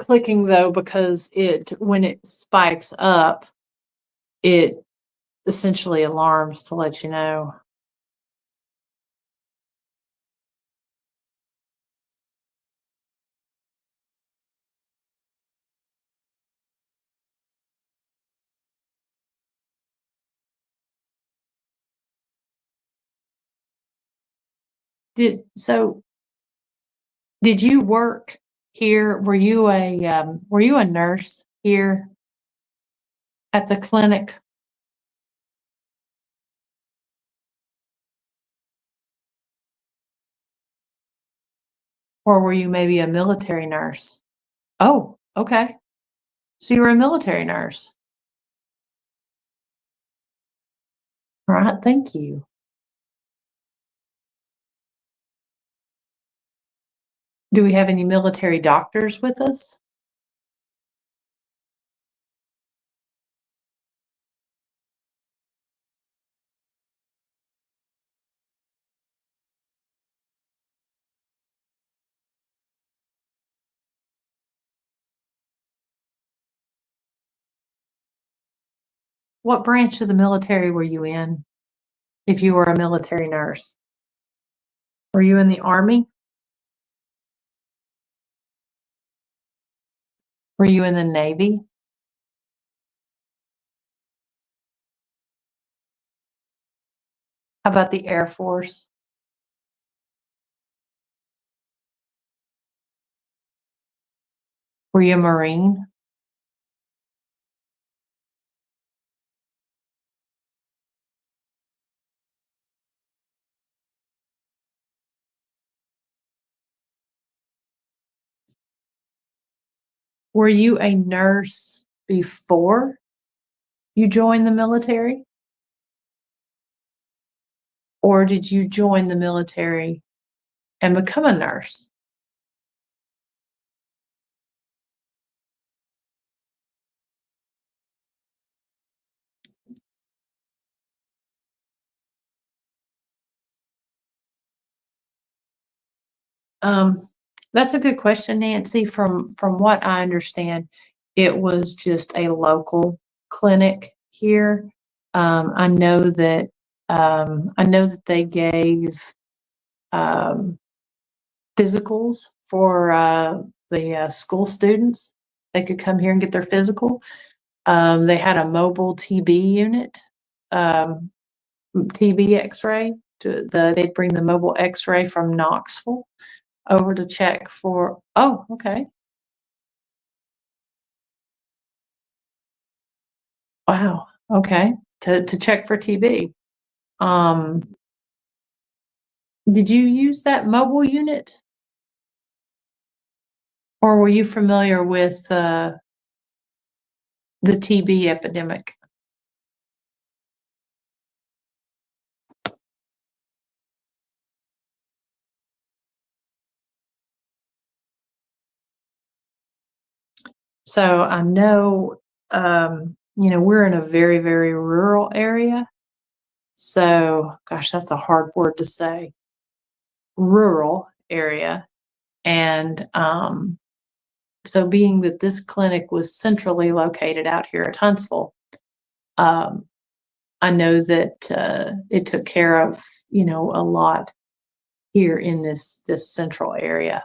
S1: clicking though, because when it spikes up, it essentially alarms to let you know. So did you work here? Were you a nurse here at the clinic? Or were you maybe a military nurse? Oh, okay. So you were a military nurse. All right, thank you. Do we have any military doctors with us? What branch of the military were you in if you were a military nurse? Were you in the Army? Were you in the Navy? How about the Air Force? Were you a Marine? Were you a nurse before you joined the military? Or did you join the military and become a nurse? Um, that's a good question, Nancy. From what I understand, it was just a local clinic here. I know that they gave um, physicals for the school students. They could come here and get their physical. They had a mobile TB unit, um, TB X-ray. They'd bring the mobile X-ray from Knoxville over to check for. Oh, okay. Wow. Okay. To check for TB. Um, did you use that mobile unit, or were you familiar with the TB epidemic? So I know, we're in a very, very rural area. So, gosh, that's a hard word to say. Rural area. And so, being that this clinic was centrally located out here at Huntsville, um, I know that it took care of, a lot here in this central area.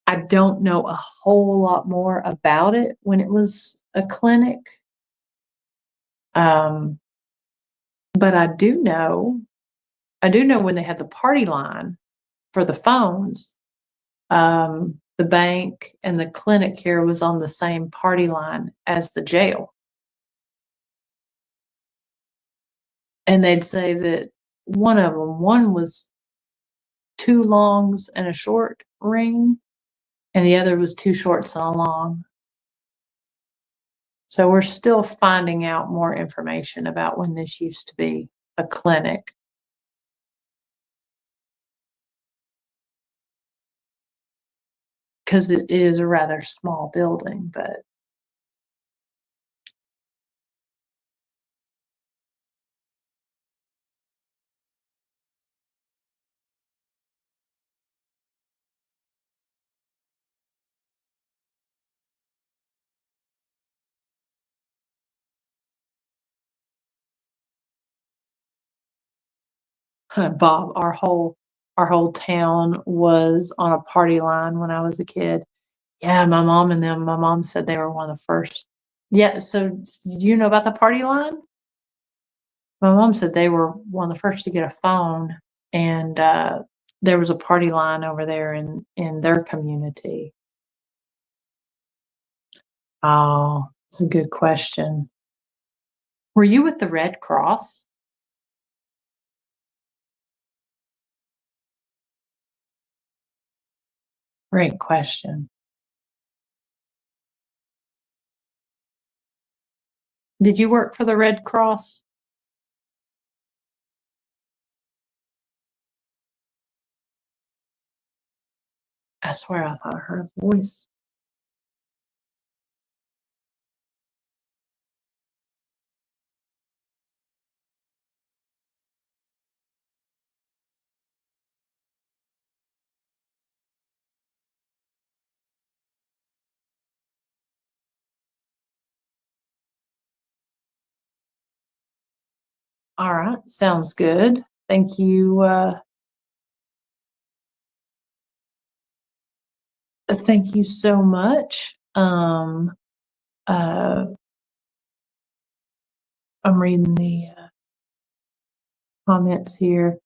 S1: I don't know a whole lot more about it when it was a clinic. Um, but I do know when they had the party line for the phones, the bank and the clinic here was on the same party line as the jail. And they'd say that one was two longs and a short ring, and the other was two shorts and a long. So we're still finding out more information about when this used to be a clinic. Because it is a rather small building, but Bob, our whole town was on a party line when I was a kid. Yeah, my mom and them. My mom said they were one of the first. Yeah. So, do you know about the party line? My mom said they were one of the first to get a phone, and there was a party line over there in their community. Oh, that's a good question. Were you with the Red Cross? Great question. Did you work for the Red Cross? I swear I thought I heard a voice. All right, sounds good. Thank you. Thank you so much. Uh, I'm reading the comments here.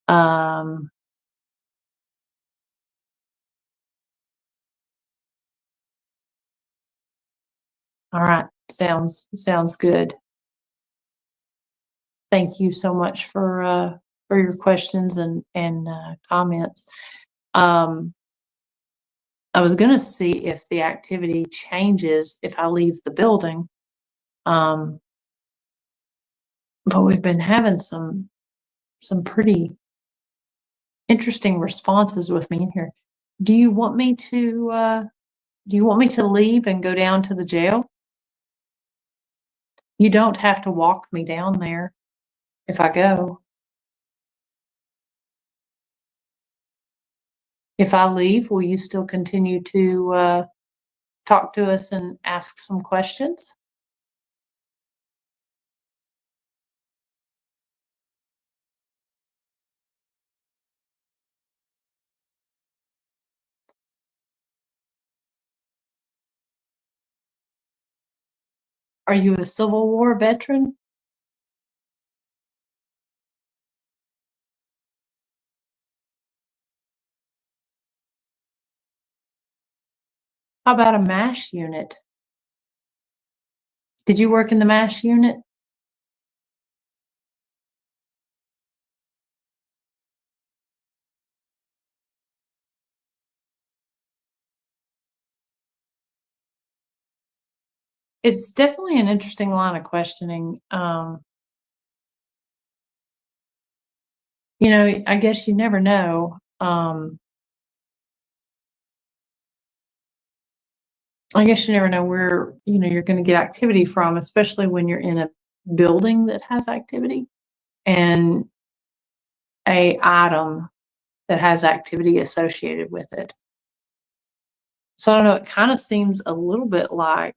S1: Um, all right, sounds good. Thank you so much for your questions and comments. Um, I was going to see if the activity changes if I leave the building, um, but we've been having some pretty interesting responses with me in here. Do you want me to leave and go down to the jail? You don't have to walk me down there if I go. If I leave, will you still continue to talk to us and ask some questions? Are you a Civil War veteran? How about a MASH unit? Did you work in the MASH unit? It's definitely an interesting line of questioning. I guess you never know. I guess you never know where, you're going to get activity from, especially when you're in a building that has activity and a item that has activity associated with it. So I don't know, it kind of seems a little bit like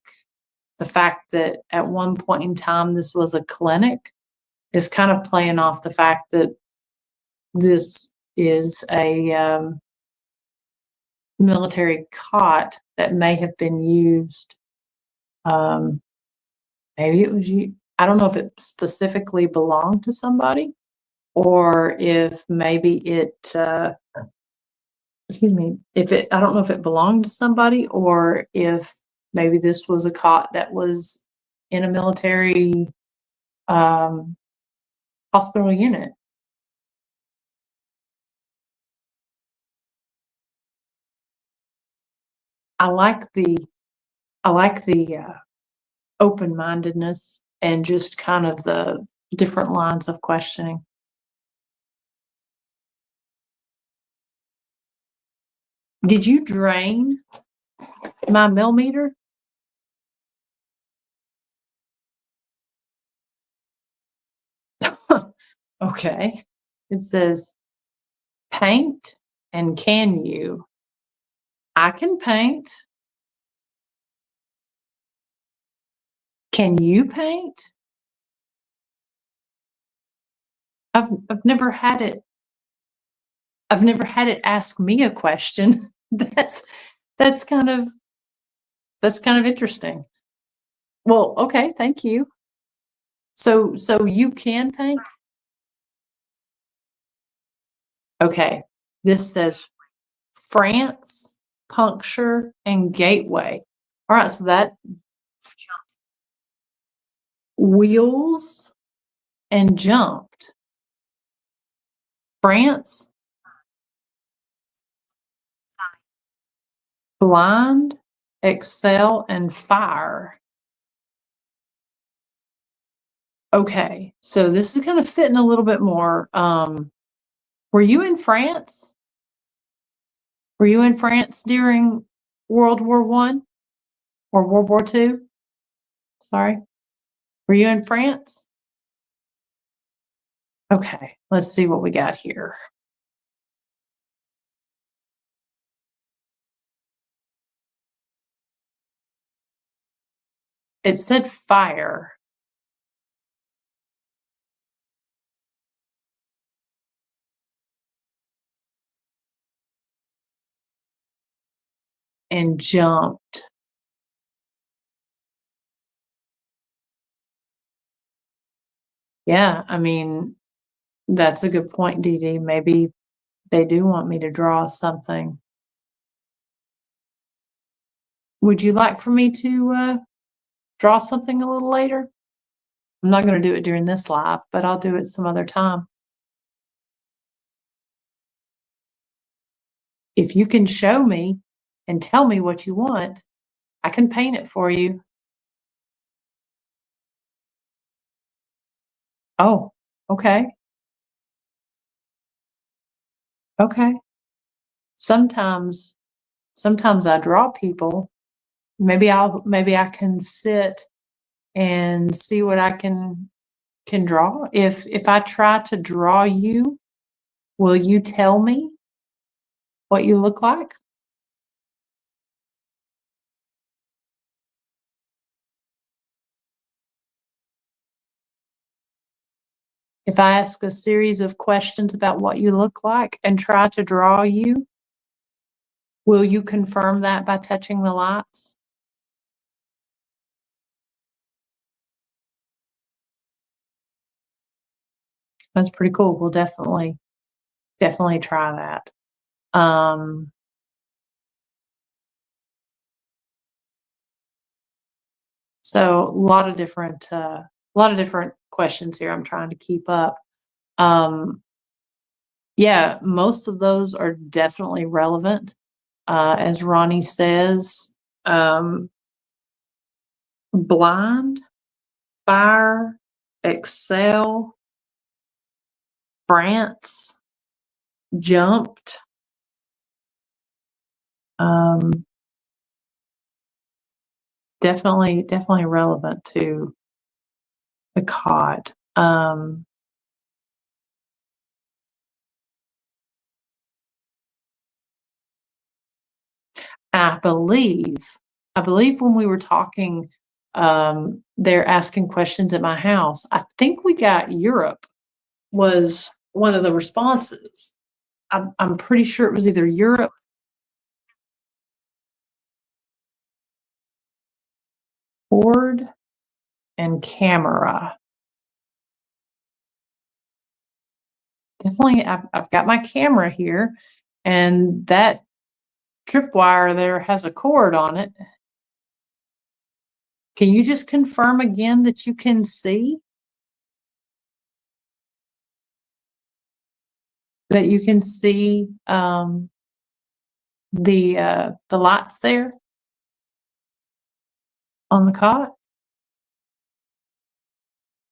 S1: the fact that at one point in time this was a clinic is kind of playing off the fact that this is a military cot that may have been used. Um, maybe it was you. I don't know if it specifically belonged to somebody or if maybe excuse me, if it, I don't know if it belonged to somebody or if maybe this was a cot that was in a military um, hospital unit. I like the I like the open-mindedness and just kind of the different lines of questioning. Did you drain my millimeter? Okay. It says paint and can you? I can paint. Can you paint? I've never had it. I've never had it ask me a question. That's That's kind of that's kind of interesting. Well, okay, thank you. So you can paint? Okay. This says France, puncture, and gateway. Alright, so that wheels and jumped. France, blind, excel, and fire. Okay, so this is kind of fitting a little bit more. Were you in France? Were you in France during World War One or World War Two? Sorry. Were you in France? Okay, let's see what we got here. It said fire and jumped. Yeah, I mean, that's a good point, Dee Dee. Maybe they do want me to draw something. Would you like for me to draw something a little later? I'm not going to do it during this live, but I'll do it some other time. If you can show me and tell me what you want, I can paint it for you. Oh, okay. Okay. Sometimes sometimes I draw people. Maybe I can sit and see what I can draw. If I try to draw you, will you tell me what you look like? If I ask a series of questions about what you look like and try to draw you, will you confirm that by touching the lights? That's pretty cool. We'll definitely try that. Um, so a lot of different questions here. I'm trying to keep up. Um, yeah, most of those are definitely relevant. As Ronnie says, um, blind, fire, excel, France, jumped, um, definitely relevant to the cot. I believe, I believe when we were talking, they're asking questions at my house. I think we got Europe was one of the responses. I'm pretty sure it was either Europe. Board and camera. Definitely, I've got my camera here, and that tripwire there has a cord on it. Can you just confirm again that you can see? That you can see, the lights there on the cot?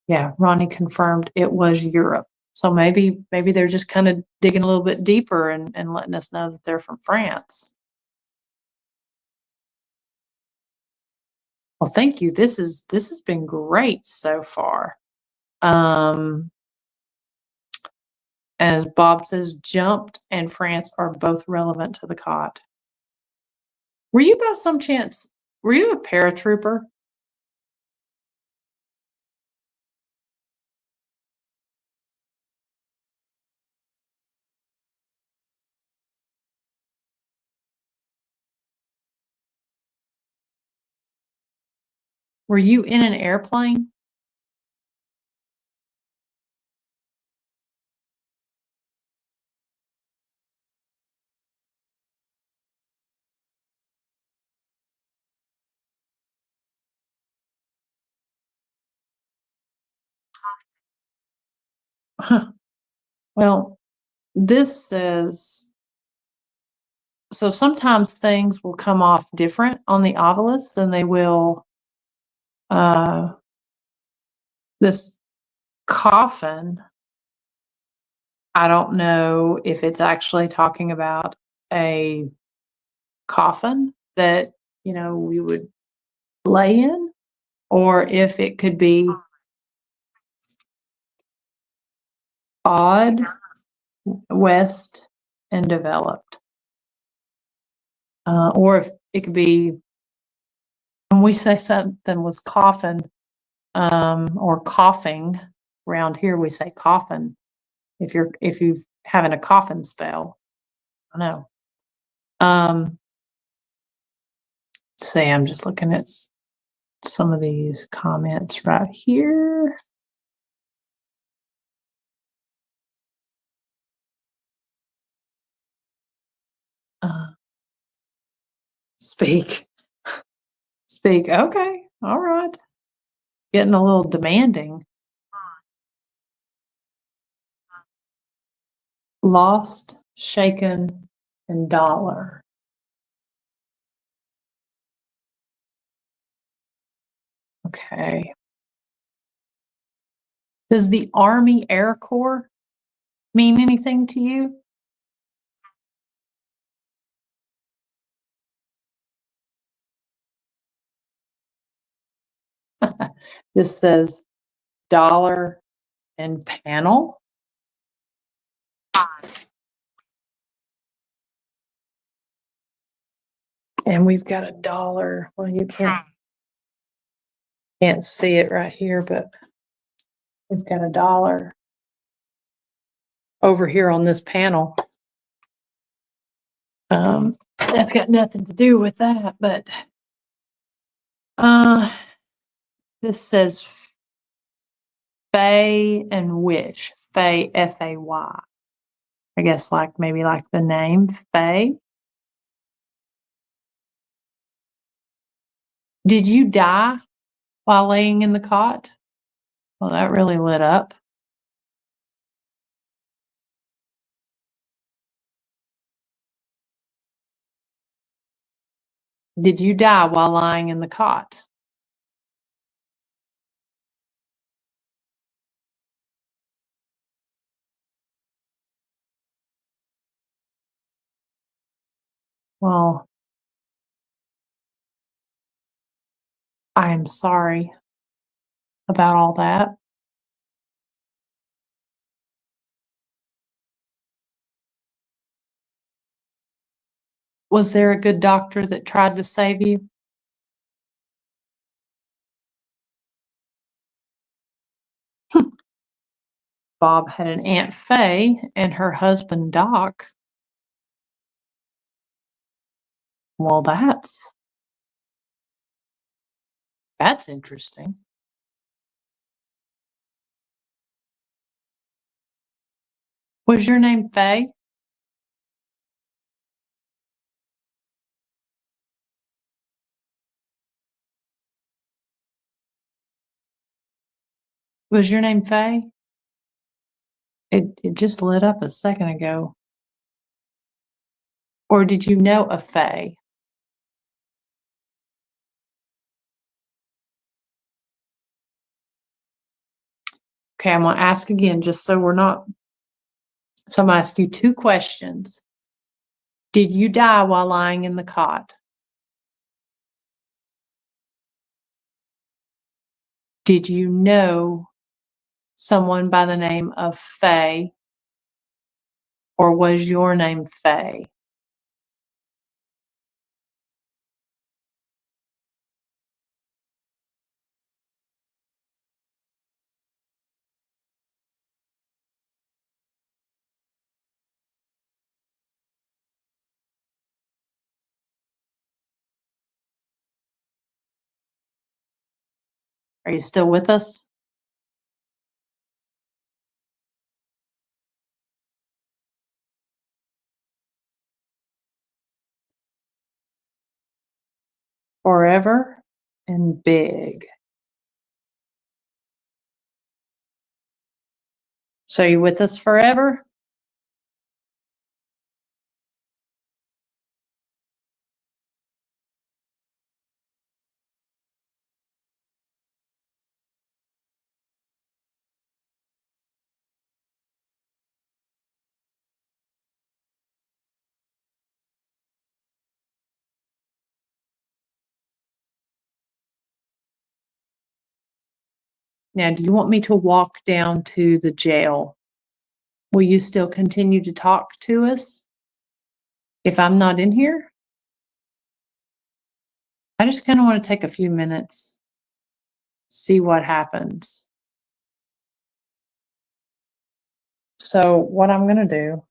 S1: Yeah, Ronnie confirmed it was Europe. So maybe they're just kinda digging a little bit deeper and letting us know that they're from France. Well, thank you. This has been great so far. Um, as Bob says, jumped and France are both relevant to the cot. Were you by some chance were you a paratrooper? Were you in an airplane? Well, this says so sometimes things will come off different on the ovilus than they will uh, this coffin. I don't know if it's actually talking about a coffin that, we would lay in, or if it could be odd, west, and developed. Or if it could be, when we say something was coffin, or coughing, around here we say coffin. If you having a coffin spell, I know. Um, say I'm just looking at some of these comments right here. Uh, speak, speak. Okay, all right. Getting a little demanding. Lost, shaken, and dollar. Okay. Does the Army Air Corps mean anything to you? This says dollar and panel. And we've got a dollar. Well, you can't see it right here, but we've got a dollar over here on this panel. That's got nothing to do with that, but this says Fay and Wish. Fay, Fay. I guess maybe like the name Fay. Did you die while laying in the cot? Well, that really lit up. Did you die while lying in the cot? Well, I am sorry about all that. Was there a good doctor that tried to save you? Bob had an Aunt Fay and her husband Doc. Well, that's interesting. Was your name Fay? Was your name Fay? It just lit up a second ago. Or did you know a Fay? Okay, I'm gonna ask again just so we're not. So I'm gonna ask you two questions. Did you die while lying in the cot? Did you know someone by the name of Fay? Or was your name Fay? Are you still with us? Forever and big. So are you with us forever? Now, do you want me to walk down to the jail? Will you still continue to talk to us if I'm not in here? I just kind of want to take a few minutes, see what happens. So what I'm going to do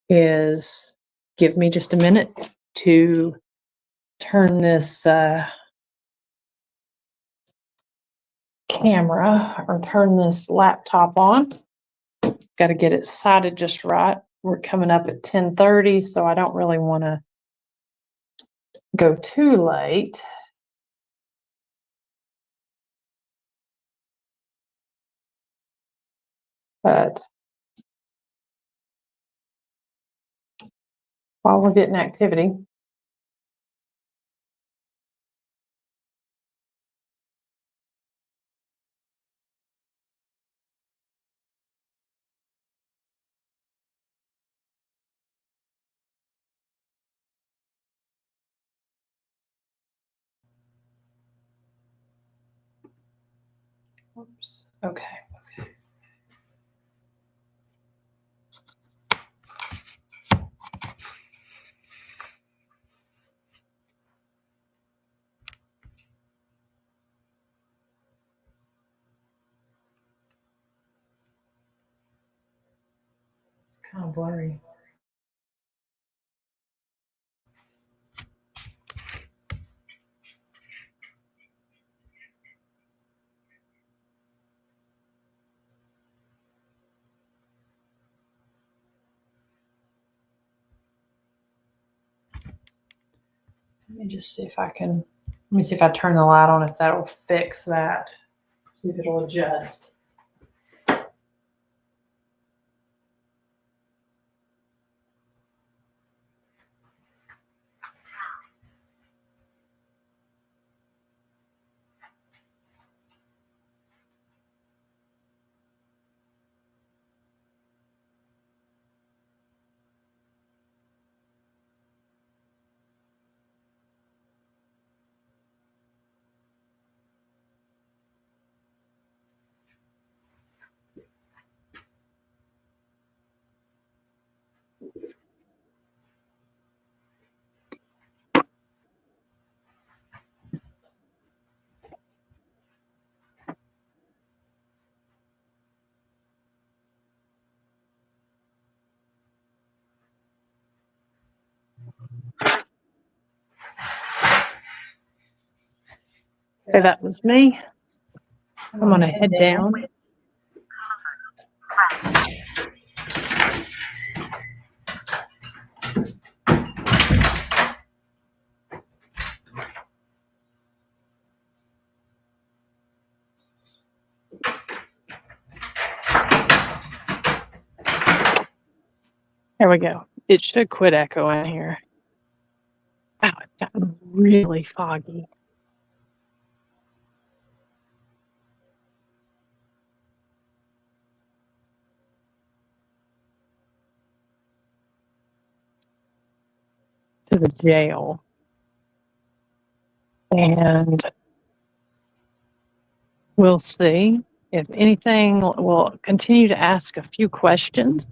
S1: is give me just a minute to turn this camera or turn this laptop on. Got to get it sighted just right. We're coming up at 10:30, so I don't really want to go too late. But while we're getting activity, oops, okay. It's kind of blurry. Let me just see if I can, let me see if I turn the light on, if that'll fix that. See if it'll adjust. Okay, that was me. I'm gonna head down. There we go. It should quit echoing here. Wow, it's gotten really foggy. To the jail. And we'll see. If anything, we'll continue to ask a few questions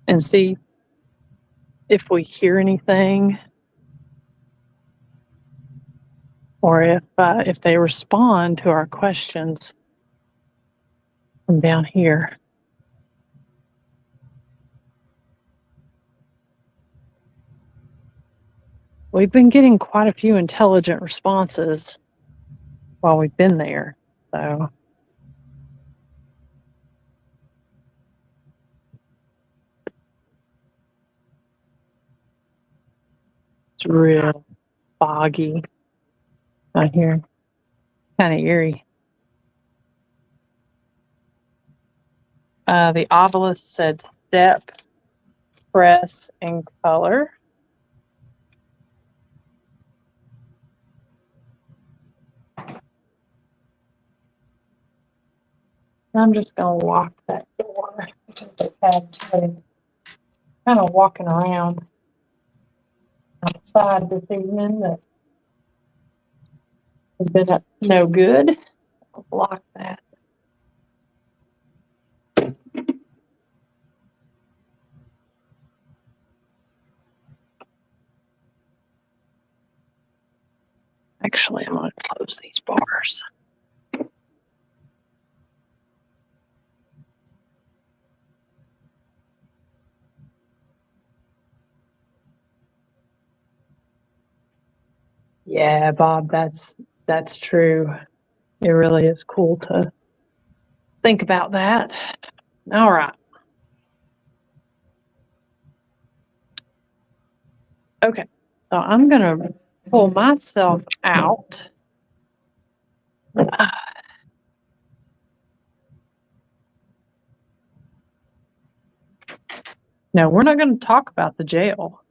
S1: and see if we hear anything or if they respond to our questions from down here. we've been getting quite a few intelligent responses while we've been there. So it's real foggy out here. Kind of eerie. The obelisk said step, press, and color. I'm just going to lock that door because they've had to kind of walking around outside this evening that has been no good. I'll lock that. Actually, I'm going to close these bars. Yeah, Bob, that's true. It really is cool to think about that. All right. Okay. So I'm going to pull myself out. No, we're not going to talk about the jail.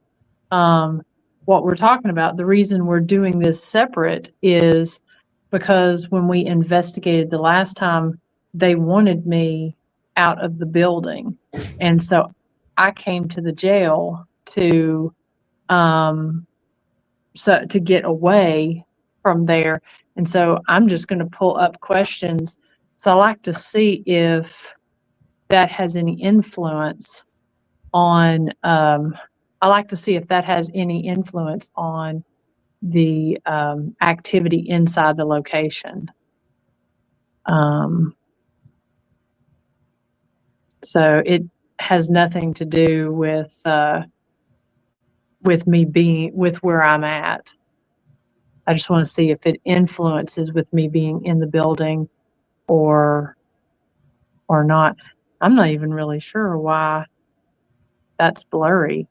S1: What we're talking about, the reason we're doing this separate is because when we investigated the last time, they wanted me out of the building. And so I came to the jail to get away from there. And so I'm just going to pull up questions. So I like to see if that has any influence on I like to see if that has any influence on the activity inside the location. So it has nothing to do with me being with where I'm at. I just want to see if it influences with me being in the building or not. I'm not even really sure why that's blurry.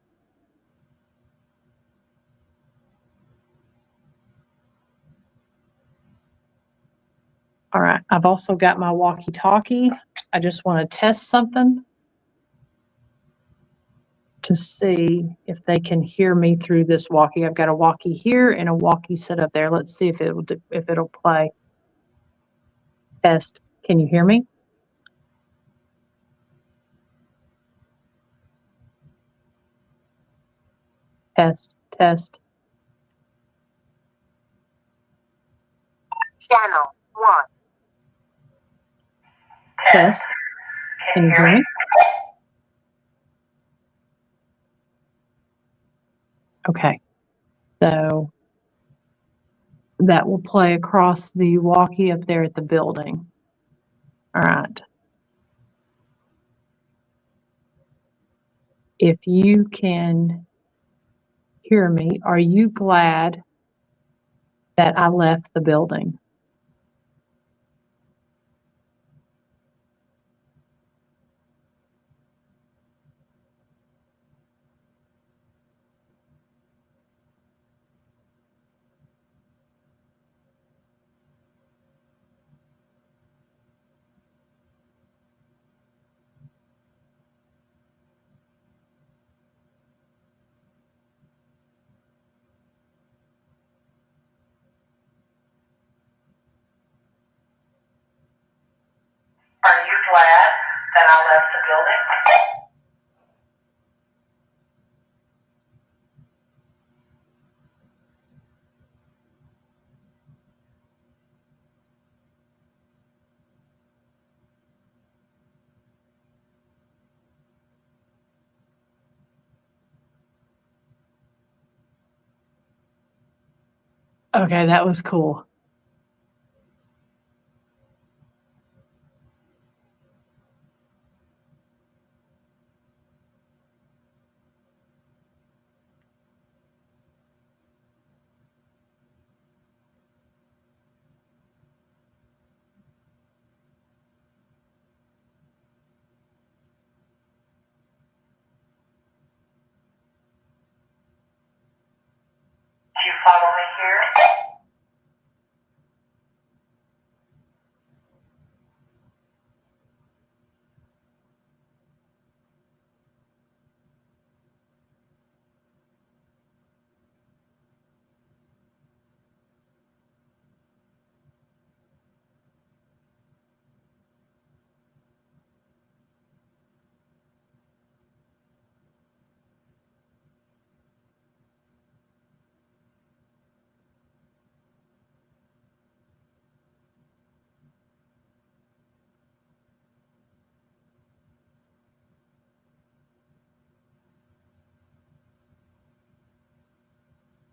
S1: All right, I've also got my walkie-talkie. I just want to test something to see if they can hear me through this walkie. I've got a walkie here and a walkie set up there. Let's see if it'll play. Test. Can you hear me? Test, test.
S2: Channel 1.
S1: Test. Can you hear me? Okay. So that will play across the walkie up there at the building. All right. If you can hear me, are you glad that I left the building?
S2: Are you glad that I left the building?
S1: Okay, that was cool.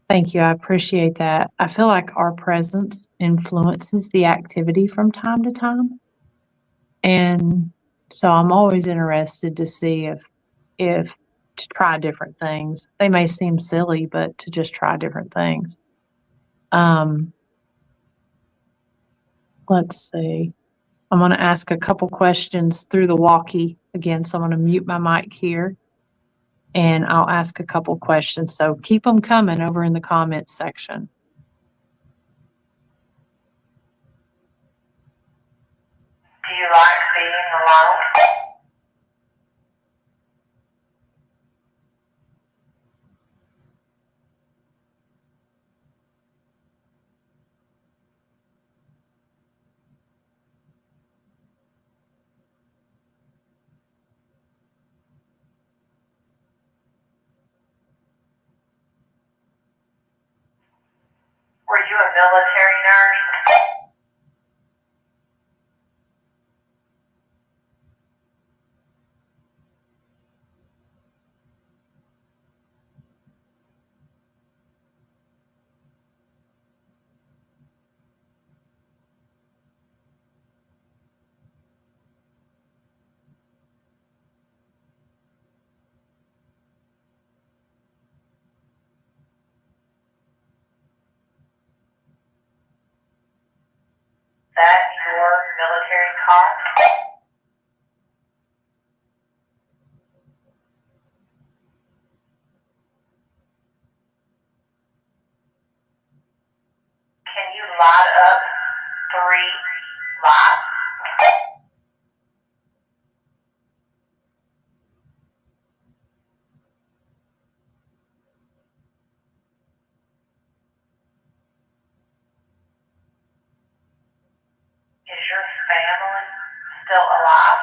S1: Thank you. I appreciate that. I feel like our presence influences the activity from time to time. And so I'm always interested to see if to try different things. They may seem silly, but to just try different things. Let's see. I'm going to ask a couple questions through the walkie again. So I'm going to mute my mic here and I'll ask a couple questions. So keep them coming over in the comments section.
S2: Do you like being alone? Were you a military nurse? That your military cot? Can you light up 3 lights? Is your family still alive?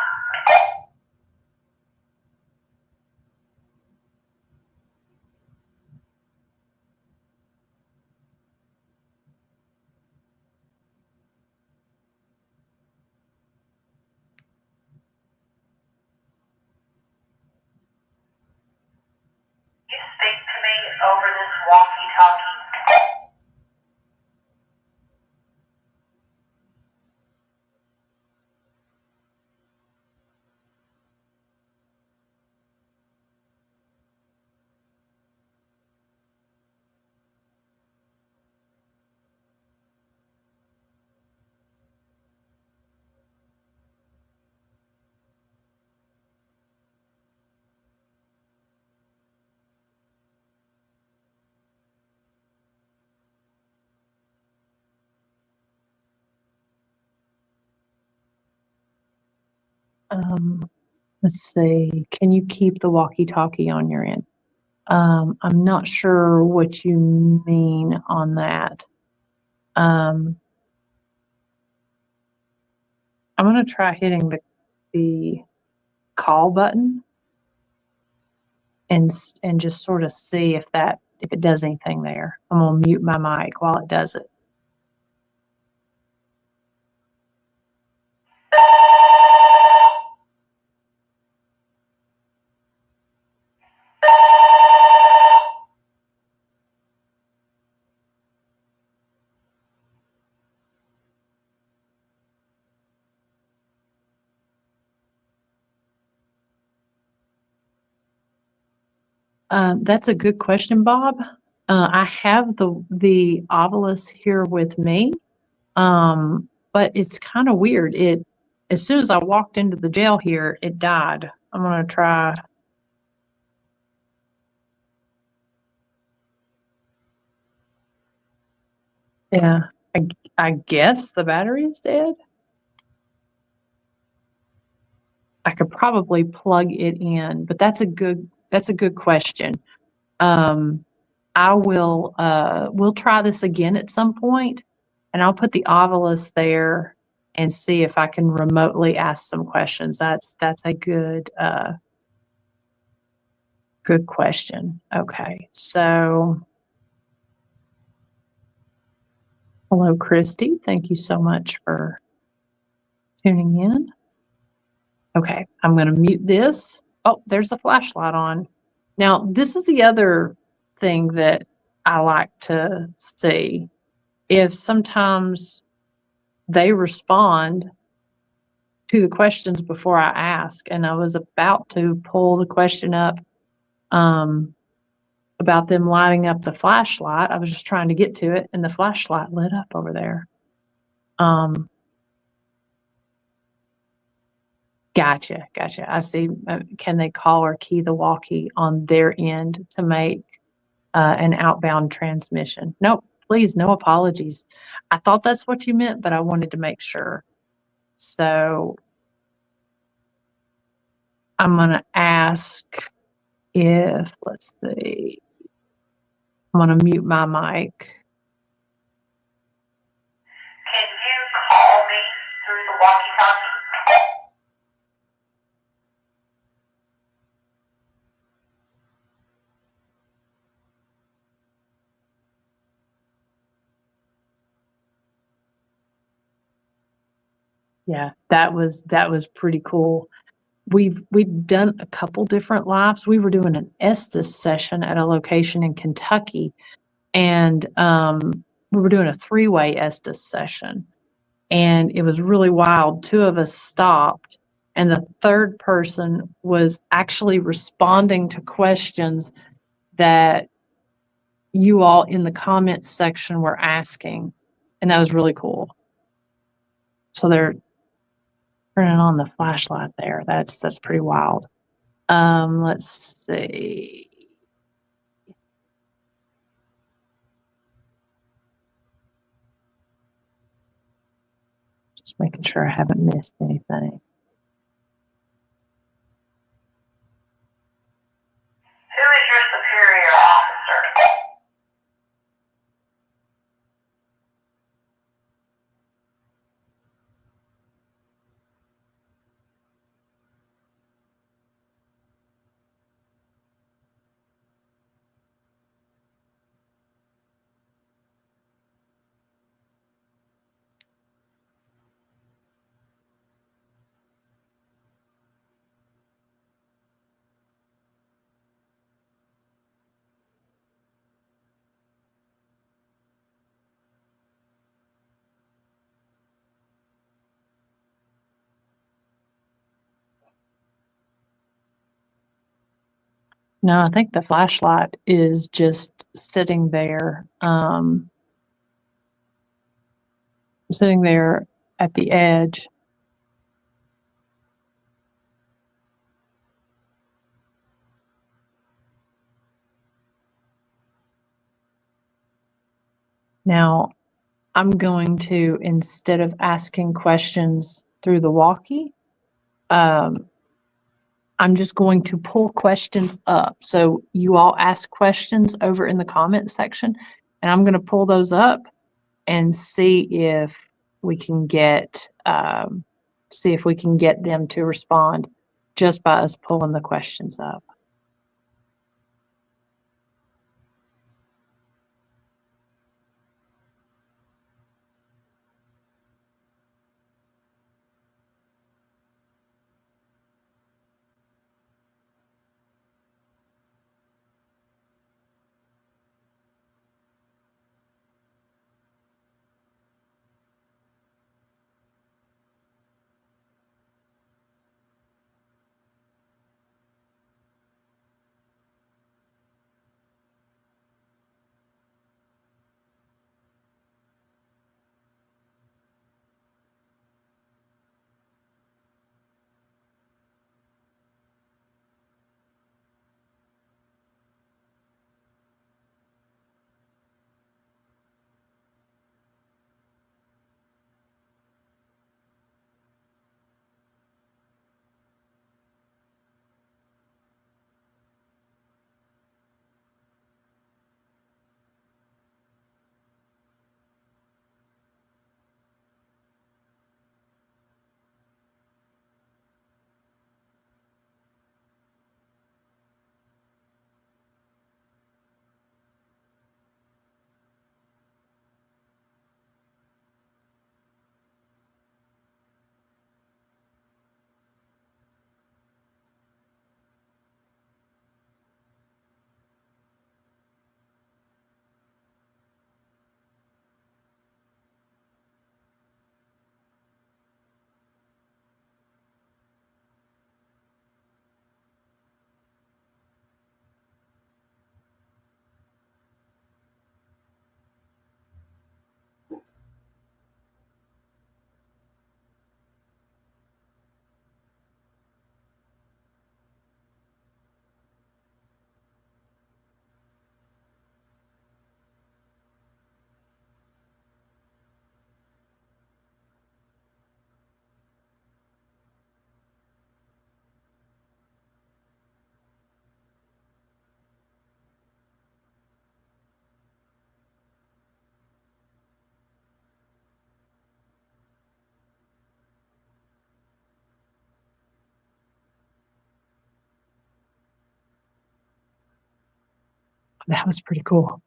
S2: You speak to me over this walkie-talkie?
S1: Let's see. Can you keep the walkie-talkie on your end? I'm not sure what you mean on that. I'm going to try hitting the call button and just sort of see if it does anything there. I'm going to mute my mic while it does it. That's a good question, Bob. I have the Ovilus here with me, but it's kind of weird. As soon as I walked into the jail here, it died. I'm going to try. Yeah, I guess the battery is dead. I could probably plug it in, but that's a good question. We'll try this again at some point, and I'll put the Ovilus there and see if I can remotely ask some questions. That's a good question. Okay, so hello, Christy. Thank you so much for tuning in. Okay, I'm going to mute this. Oh, there's the flashlight on. Now, this is the other thing that I like to see. If sometimes they respond to the questions before I ask, and I was about to pull the question up about them lighting up the flashlight. I was just trying to get to it, and the flashlight lit up over there. Gotcha. I see. Can they call or key the walkie on their end to make an outbound transmission? Nope, please, no apologies. I thought that's what you meant, but I wanted to make sure. So I'm going to ask if, let's see, I'm going to mute my mic.
S2: Can you call me through the walkie-talkie?
S1: Yeah, that was pretty cool. We've done a couple different lives. We were doing an Estes session at a location in Kentucky, and we were doing a 3-way Estes session, and it was really wild. 2 of us stopped, and the third person was actually responding to questions that you all in the comments section were asking, and that was really cool. So they're turning on the flashlight there. That's pretty wild. Let's see. Just making sure I haven't missed anything.
S2: Who is your superior officer?
S1: No, I think the flashlight is just sitting there at the edge. Now, I'm going to, instead of asking questions through the walkie, I'm just going to pull questions up. So you all ask questions over in the comment section, and I'm going to pull those up and see if we can get them to respond just by us pulling the questions up. That was pretty cool.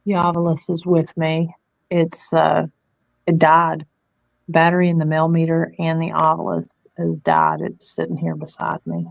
S1: The Ovilus is with me. It died. Battery in the millimeter and the Ovilus has died. It's sitting here beside me.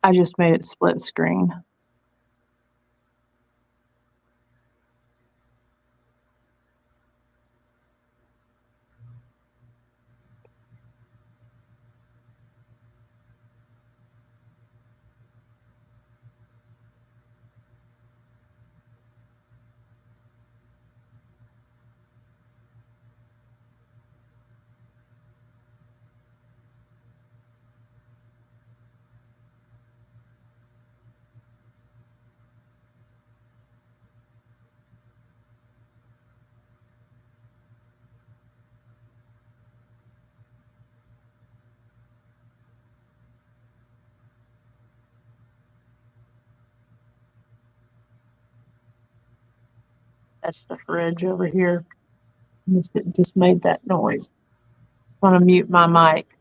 S1: I just made it split screen. That's the fridge over here. It just made that noise. I want to mute my mic.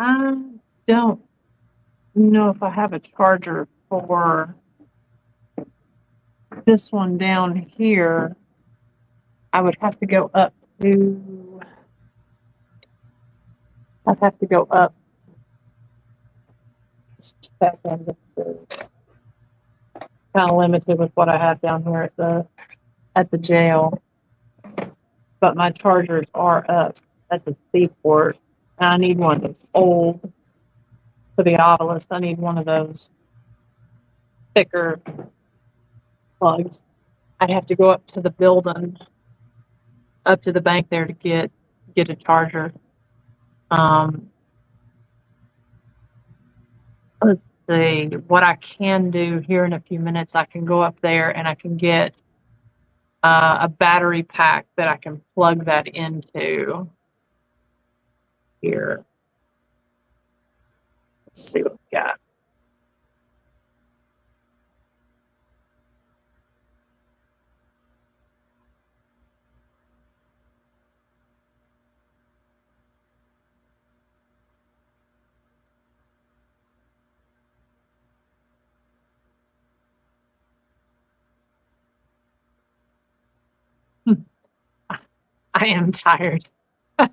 S1: I don't know if I have a charger for this one down here. I would have to go up to, I'd have to go up. Just a second. Kind of limited with what I have down here at the jail. but my chargers are up at the seaport. And I need one that's old for the obelisk. I need one of those thicker plugs. I'd have to go up to the building, up to the bank there to get a charger. Let's see what I can do here in a few minutes. I can go up there and I can get a battery pack that I can plug that into here. Let's see what we got. I am tired. I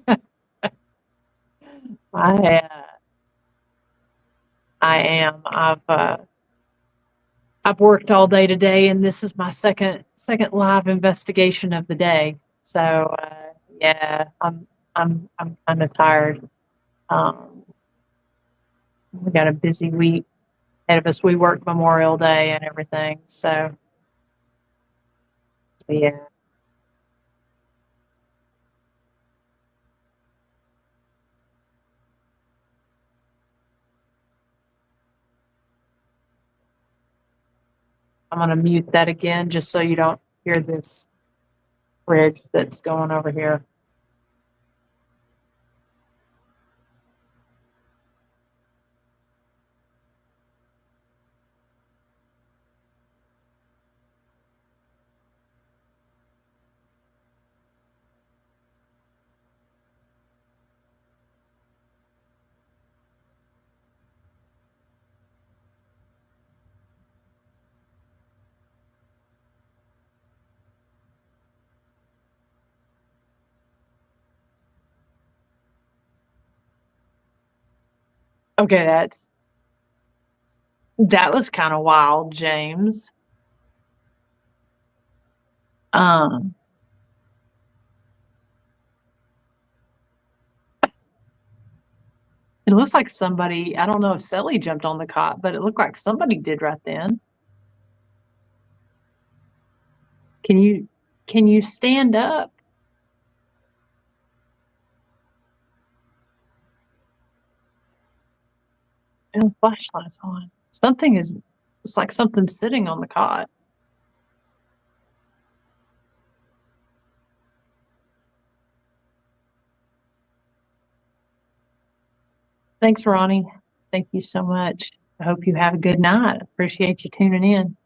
S1: am. I've worked all day today, and this is my second live investigation of the day. So yeah, I'm kind of tired. We got a busy week ahead of us. We work Memorial Day and everything. So yeah. I'm going to mute that again just so you don't hear this bridge that's going over here. Okay, that was kind of wild, James. It looks like somebody, I don't know if Sally jumped on the cot, but it looked like somebody did right then. Can you stand up? Oh, flashlight's on. It's like something's sitting on the cot. Thanks, Ronnie. Thank you so much. I hope you have a good night. Appreciate you tuning in.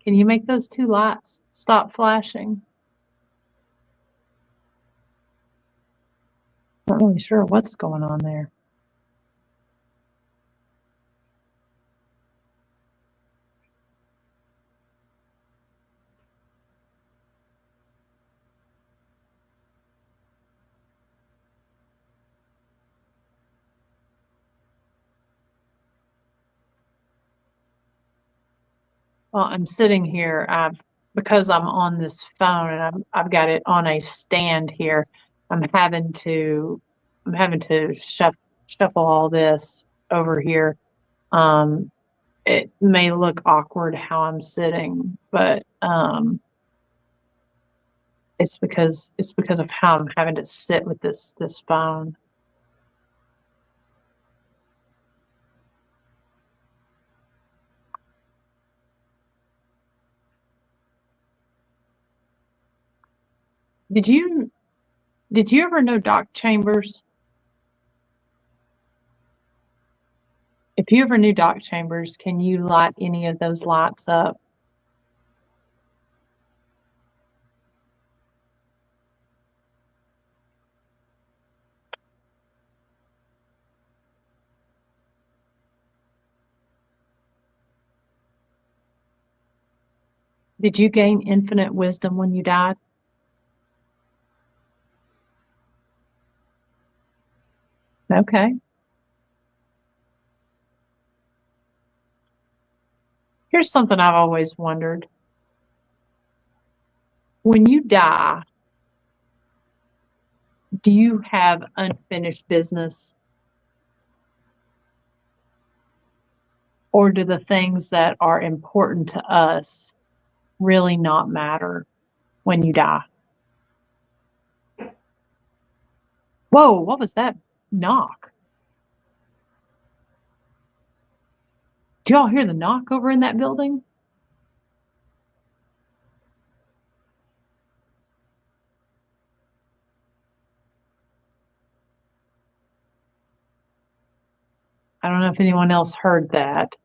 S1: Can you make those two lights stop flashing? Not really sure what's going on there. Well, I'm sitting here, because I'm on this phone and I've got it on a stand here. I'm having to shuffle all this over here. It may look awkward how I'm sitting, but it's because of how I'm having to sit with this phone. Did you ever know Doc Chambers? If you ever knew Doc Chambers, can you light any of those lights up? Did you gain infinite wisdom when you died? Okay. Here's something I've always wondered. When you die, do you have unfinished business? Or do the things that are important to us really not matter when you die? Whoa, what was that knock? Do y'all hear the knock over in that building? I don't know if anyone else heard that.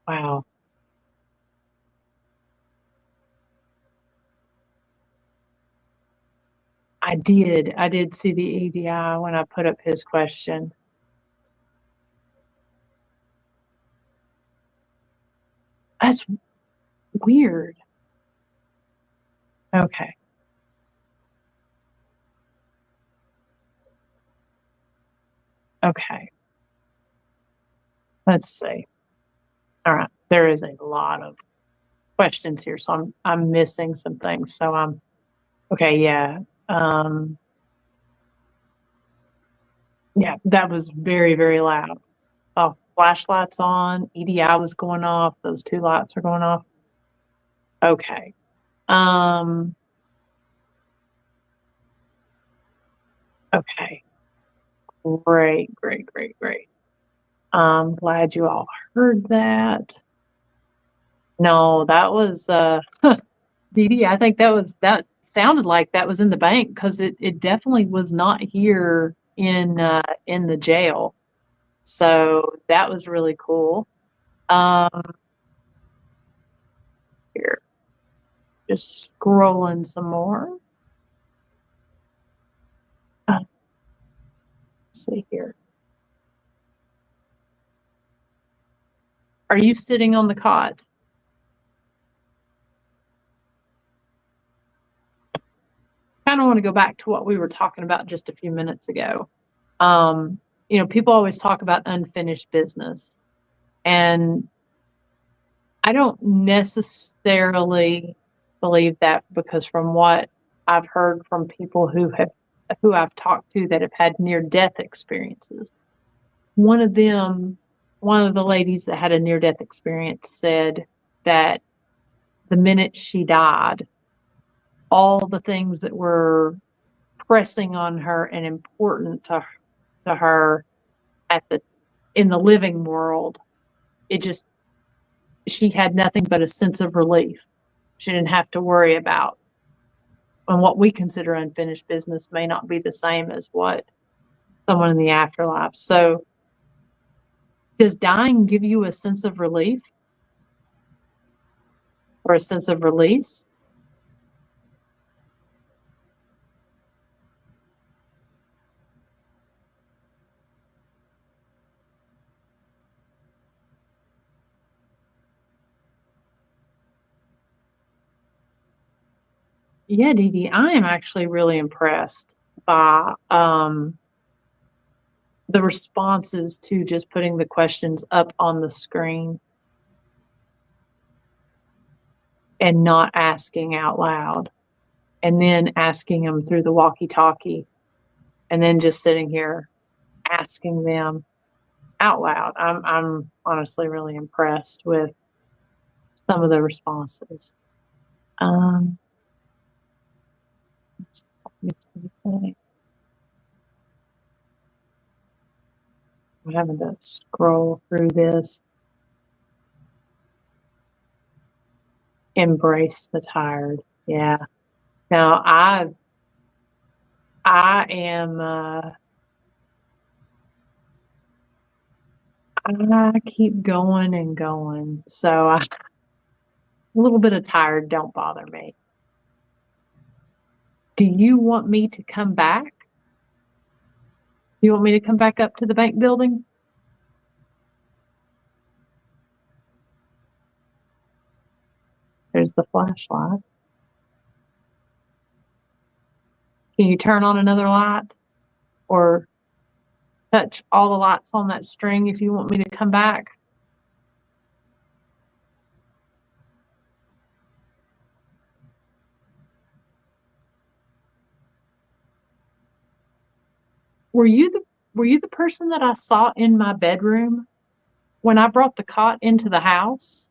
S1: Wow. I did see the EDI when I put up his question. That's weird. Okay. Okay. Let's see. All right. There is a lot of questions here, so I'm missing some things. So I'm okay, yeah. Yeah, that was very, very loud. Oh, flashlights on, EDI was going off, those 2 lights are going off. Okay. Okay. Great, great, great, great. I'm glad you all heard that. No, that was, Dee Dee, I think that sounded like that was in the bank because it definitely was not here in the jail. So that was really cool. Here, just scrolling some more. Let's see here. Are you sitting on the cot? Kind of want to go back to what we were talking about just a few minutes ago. People always talk about unfinished business, and I don't necessarily believe that because from what I've heard from people who I've talked to that have had near death experiences, one of the ladies that had a near death experience said that the minute she died, all the things that were pressing on her and important to her in the living world, she had nothing but a sense of relief. She didn't have to worry about, and what we consider unfinished business may not be the same as what someone in the afterlife. So does dying give you a sense of relief or a sense of release? Yeah, Dee Dee, I am actually really impressed by the responses to just putting the questions up on the screen and not asking out loud, and then asking them through the walkie-talkie, and then just sitting here asking them out loud. I'm honestly really impressed with some of the responses. Um, I'm having to scroll through this. Embrace the tired. Yeah. Now I am I keep going and going. So a little bit of tired don't bother me. Do you want me to come back? You want me to come back up to the bank building? the flashlight. Can you turn on another light or touch all the lights on that string if you want me to come back? Were you the person that I saw in my bedroom when I brought the cot into the house?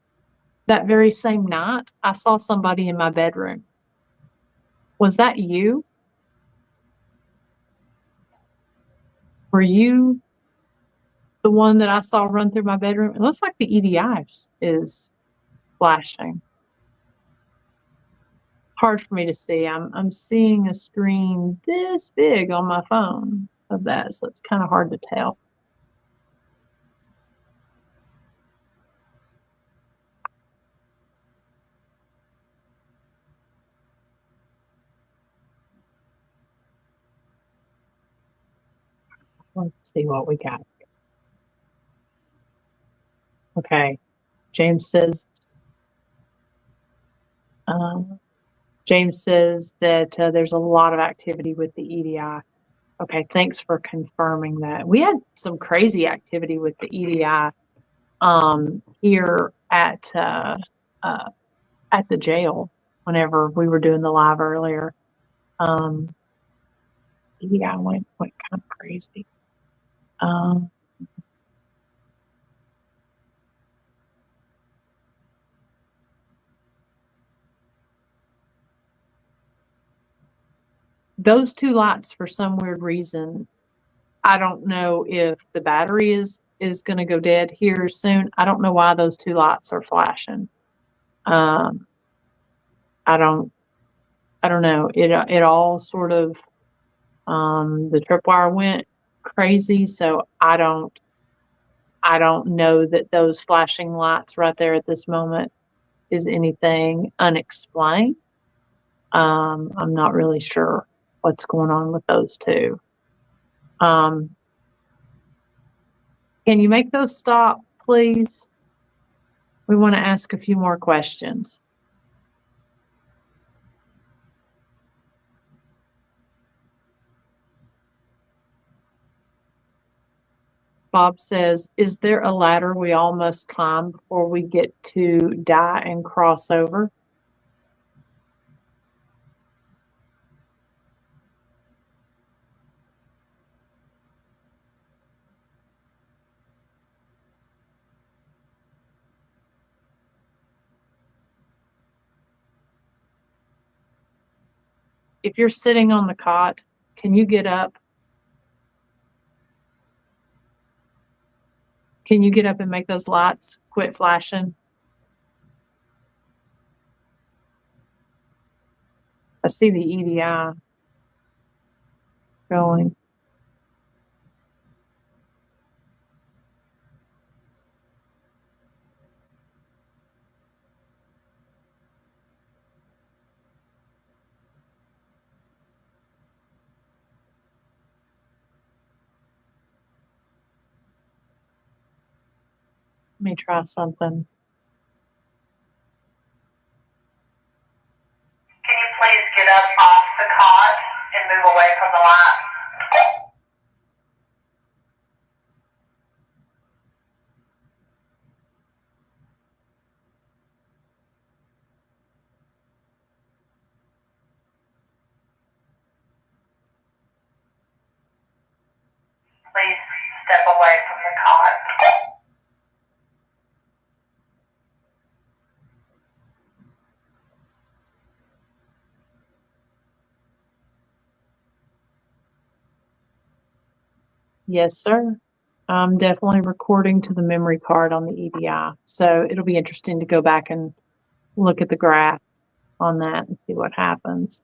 S1: That very same night, I saw somebody in my bedroom. Was that you? Were you the one that I saw run through my bedroom? It looks like the EDI is flashing. Hard for me to see. I'm seeing a screen this big on my phone of that, so it's kind of hard to tell. Let's see what we got. Okay, James says that there's a lot of activity with the EDI. Okay, thanks for confirming that. We had some crazy activity with the EDI here at the jail whenever we were doing the live earlier. EDI went kind of crazy. Those two lights, for some weird reason, I don't know if the battery is going to go dead here soon. I don't know why those two lights are flashing. I don't know. It all sort of the tripwire went crazy, so I don't know that those flashing lights right there at this moment is anything unexplained. I'm not really sure what's going on with those two. Can you make those stop, please? We want to ask a few more questions. Bob says, is there a ladder we all must climb before we get to die and cross over? If you're sitting on the cot, can you get up? Can you get up and make those lights quit flashing? I see the EDI going. Let me try something.
S2: Can you please get up off the cot and move away from the light? Please step away from the cot.
S1: Yes, sir. I'm definitely recording to the memory card on the EDI. So it'll be interesting to go back and look at the graph on that and see what happens.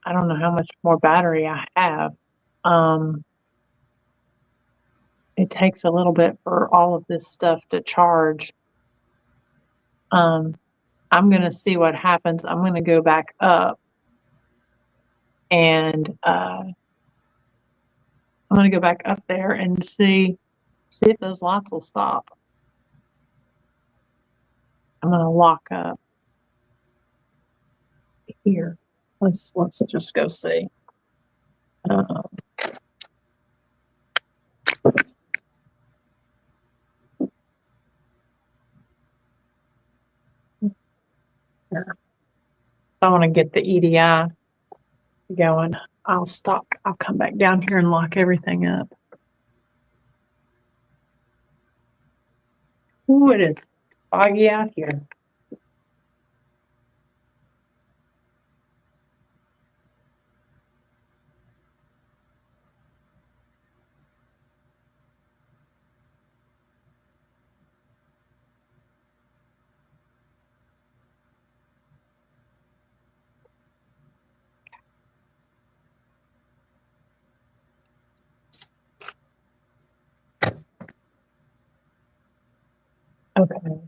S1: I don't know how much more battery I have. It takes a little bit for all of this stuff to charge. I I'm going to see what happens. I'm going to go back up and I'm going to go back up there and see if those lights will stop. I'm going to lock up here. Let's just go see. I want to get the EDI going. I'll stop. I'll come back down here and lock everything up. Ooh, it is foggy out here. Okay.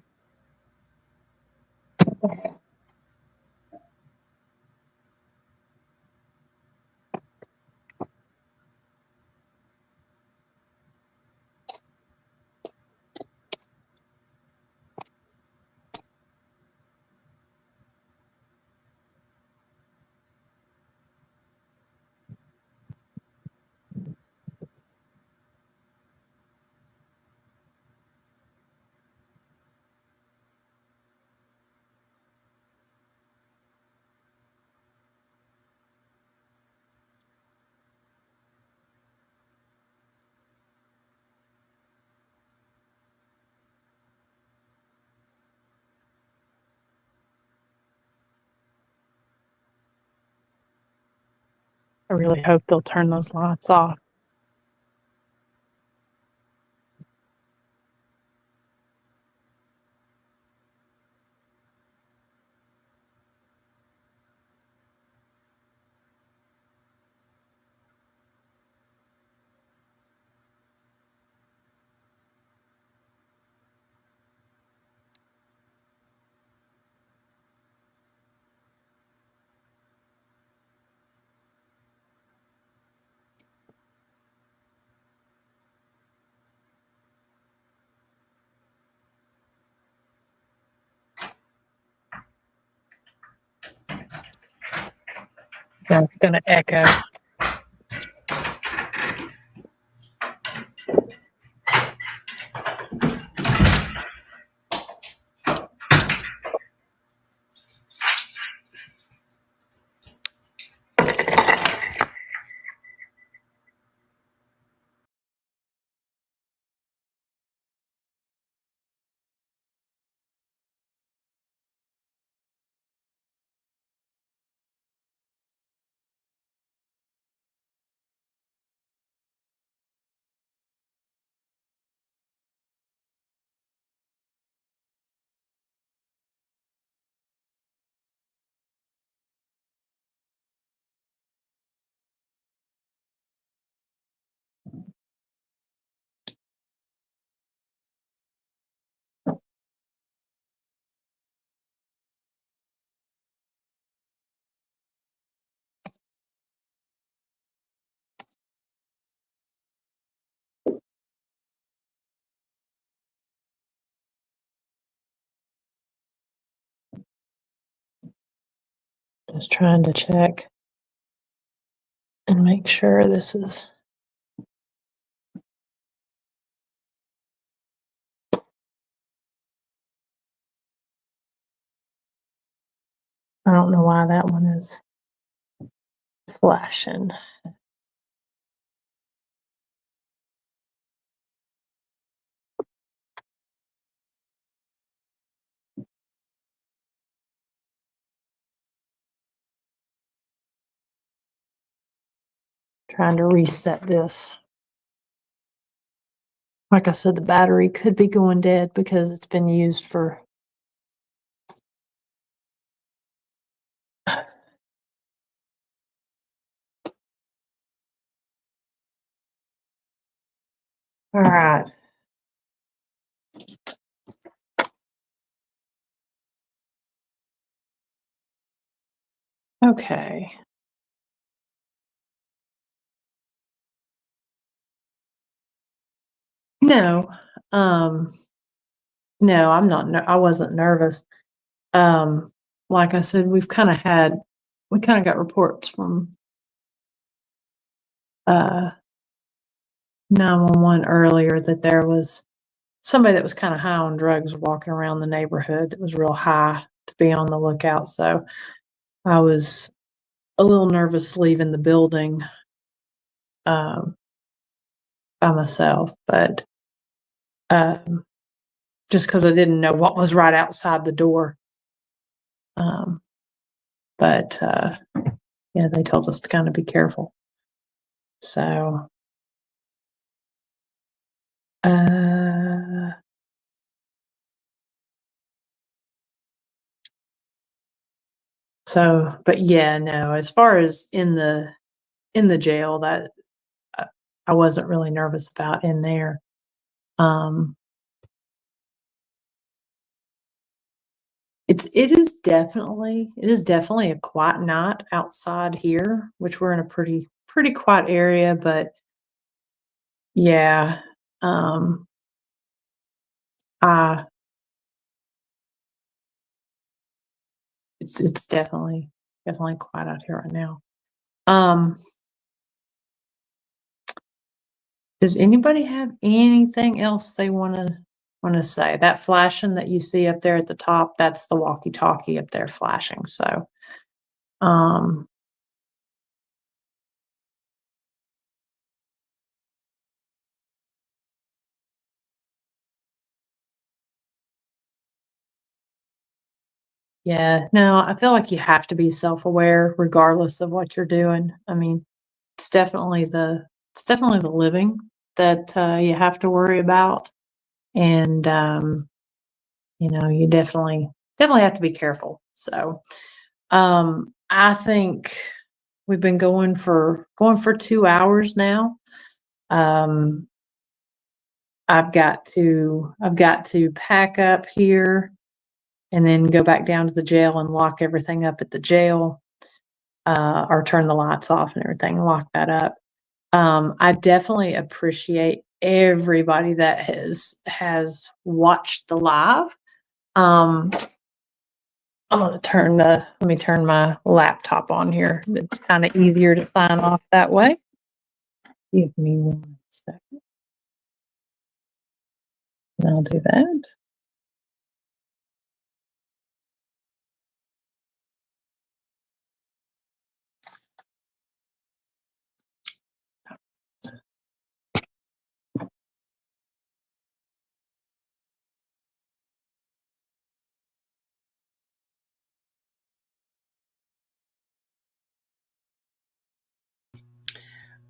S1: I really hope they'll turn those lights off. That's going to echo. Just trying to check and make sure this is. I don't know why that one is flashing. Trying to reset this. Like I said, the battery could be going dead because it's been used for. All right. Okay. No, um, no, I wasn't nervous. Um, like I said, we kinda got reports from, uh, 911 earlier that there was somebody that was kinda high on drugs walking around the neighborhood that was real high to be on the lookout, so I was a little nervous leaving the building, um, by myself, but, um, just because I didn't know what was right outside the door, um, but, yeah, they told us to kinda be careful. So, uh, but yeah, no, as far as in the jail, that uh, I wasn't really nervous about in there. Um, it is definitely a quiet night outside here, which we're in a pretty quiet area, but yeah, um, I it's definitely quiet out here right now. Um, does anybody have anything else they wanna say? That flashing that you see up there at the top, that's the walkie-talkie up there flashing, so, um, yeah, no, I feel like you have to be self-aware regardless of what you're doing. I mean, it's definitely it's definitely the living that, you have to worry about, and, you know, you definitely have to be careful, so, I think we've been going for 2 hours now. Um, I've got to pack up here and then go back down to the jail and lock everything up at the jail, or turn the lights off and everything, lock that up. I definitely appreciate everybody that has watched the live. Um, let me turn my laptop on here. It's kind of easier to sign off that way. Give me 1 second, and I'll do that.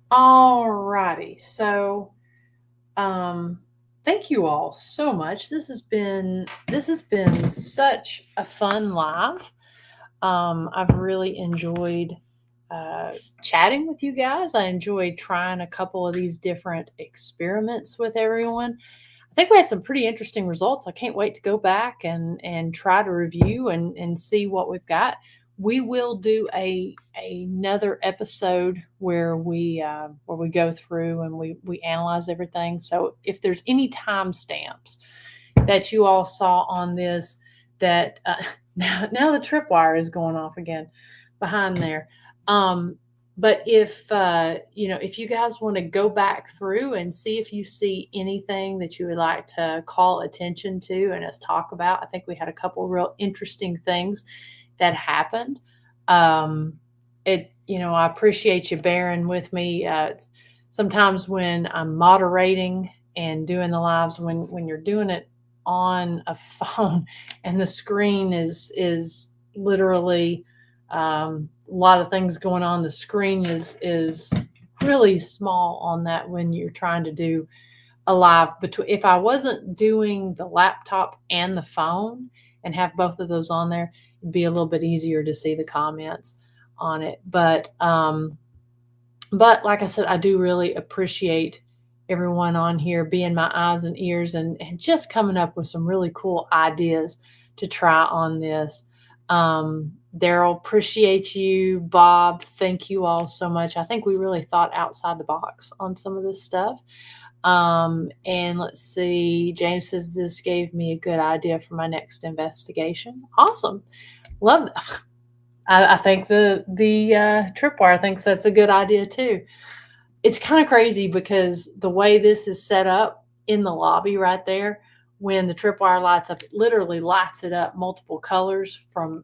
S1: All righty. So, um, thank you all so much. This has been such a fun live. I've really enjoyed chatting with you guys. I enjoyed trying a couple of these different experiments with everyone. I think we had some pretty interesting results. I can't wait to go back and try to review and see what we've got. We will do another episode where we go through and we analyze everything. So if there's any timestamps that you all saw on this, that now the tripwire is going off again behind there. But if if you guys want to go back through and see if you see anything that you would like to call attention to and us talk about, I think we had a couple real interesting things that happened. I appreciate you bearing with me. Sometimes when I'm moderating and doing the lives, when you're doing it on a phone and the screen is literally a lot of things going on. The screen is really small on that when you're trying to do a live between. If I wasn't doing the laptop and the phone and have both of those on there, it'd be a little bit easier to see the comments on it. But like I said, I do really appreciate everyone on here being my eyes and ears and just coming up with some really cool ideas to try on this. Daryl, appreciate you. Bob, thank you all so much. I think we really thought outside the box on some of this stuff. And let's see, James says this gave me a good idea for my next investigation. Awesome. Love that. I think the tripwire thinks that's a good idea too. It's kind of crazy because the way this is set up in the lobby right there, when the tripwire lights up, it literally lights it up multiple colors from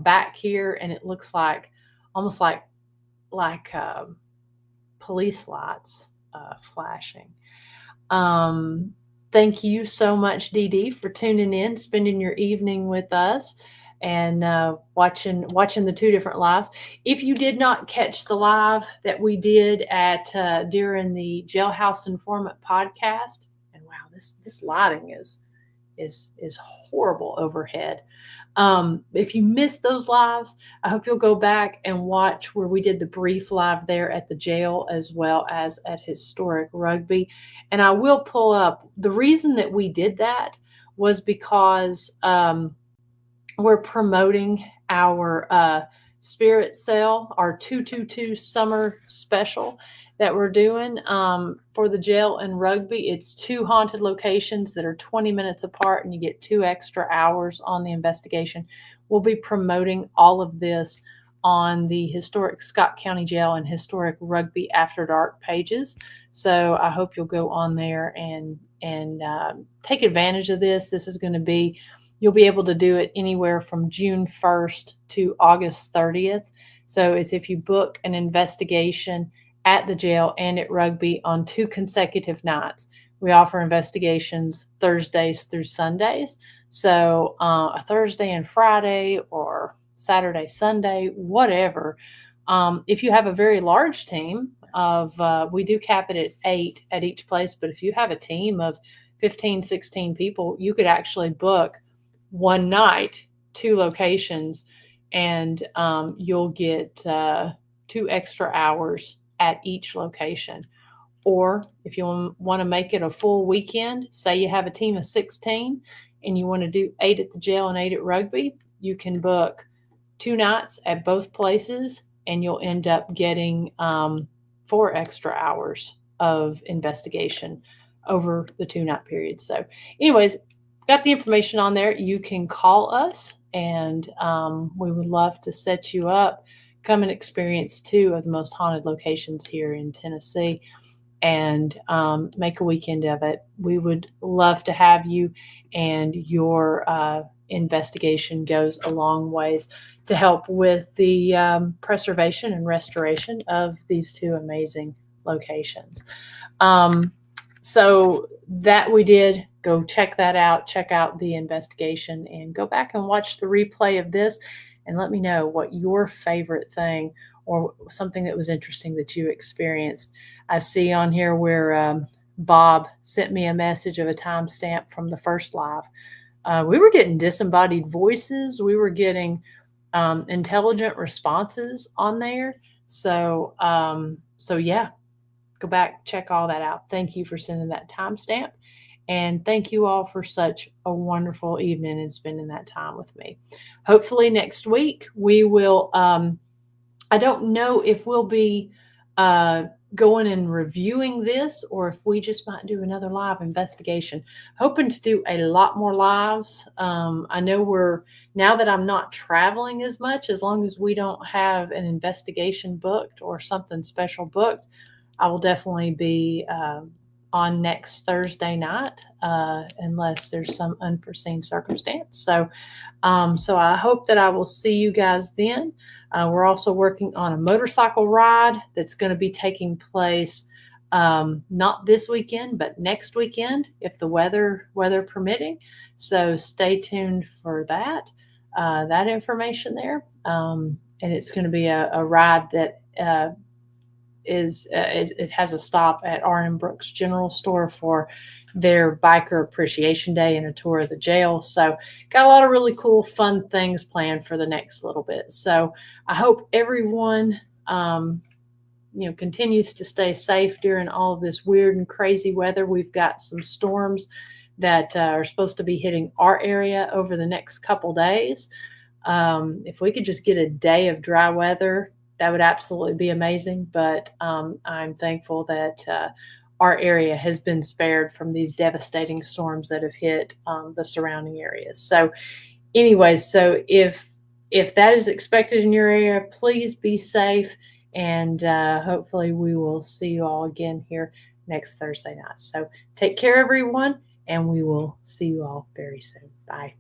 S1: back here, and it looks like almost like police lights flashing. Thank you so much, Dee Dee, for tuning in, spending your evening with us, and watching the two different lives. If you did not catch the live that we did at during the Jailhouse Informant podcast, and wow, this lighting is horrible overhead. If you missed those lives, I hope you'll go back and watch where we did the brief live there at the jail as well as at Historic Rugby. And I will pull up the reason that we did that was because we're promoting our spirit sale, our 222 summer special that we're doing for the jail and Rugby. It's 2 haunted locations that are 20 minutes apart, and you get 2 extra hours on the investigation. We'll be promoting all of this on the Historic Scott County Jail and Historic Rugby After Dark pages. So I hope you'll go on there and take advantage of this. This is going to be, you'll be able to do it anywhere from June 1st to August 30th. So it's if you book an investigation at the jail and at Rugby on 2 consecutive nights. We offer investigations Thursdays through Sundays. So a Thursday and Friday or Saturday, Sunday, whatever. If you have a very large team of, we do cap it at 8 at each place, but if you have a team of 15, 16 people, you could actually book one night, 2 locations, and you'll get 2 extra hours at each location. Or if you want to make it a full weekend, say you have a team of 16 and you want to do 8 at the jail and 8 at Rugby, you can book 2 nights at both places, and you'll end up getting 4 extra hours of investigation over the 2-night period. So anyways, got the information on there. You can call us, and we would love to set you up. Come and experience 2 of the most haunted locations here in Tennessee, and make a weekend of it. We would love to have you, and your investigation goes a long ways to help with the preservation and restoration of these 2 amazing locations. So that we did. Go check that out. Check out the investigation and go back and watch the replay of this, and let me know what your favorite thing or something that was interesting that you experienced. I see on here where Bob sent me a message of a timestamp from the first live. We were getting disembodied voices. We were getting intelligent responses on there. So yeah, go back, check all that out. Thank you for sending that timestamp. And thank you all for such a wonderful evening and spending that time with me. Hopefully next week we will, I don't know if we'll be going and reviewing this or if we just might do another live investigation. Hoping to do a lot more lives. I know now that I'm not traveling as much, as long as we don't have an investigation booked or something special booked, I will definitely be on next Thursday night, unless there's some unforeseen circumstance. So I hope that I will see you guys then. We're also working on a motorcycle ride that's going to be taking place not this weekend, but next weekend, if the weather permitting. So stay tuned for that information there. And it's going to be a ride that it has a stop at R.M. Brooks General Store for their Biker Appreciation Day and a tour of the jail. So got a lot of really cool, fun things planned for the next little bit. So I hope everyone, continues to stay safe during all of this weird and crazy weather. We've got some storms that are supposed to be hitting our area over the next couple days. If we could just get a day of dry weather, that would absolutely be amazing. But I'm thankful that our area has been spared from these devastating storms that have hit the surrounding areas. So anyways, so if that is expected in your area, please be safe. And hopefully we will see you all again here next Thursday night. So take care, everyone, and we will see you all very soon. Bye.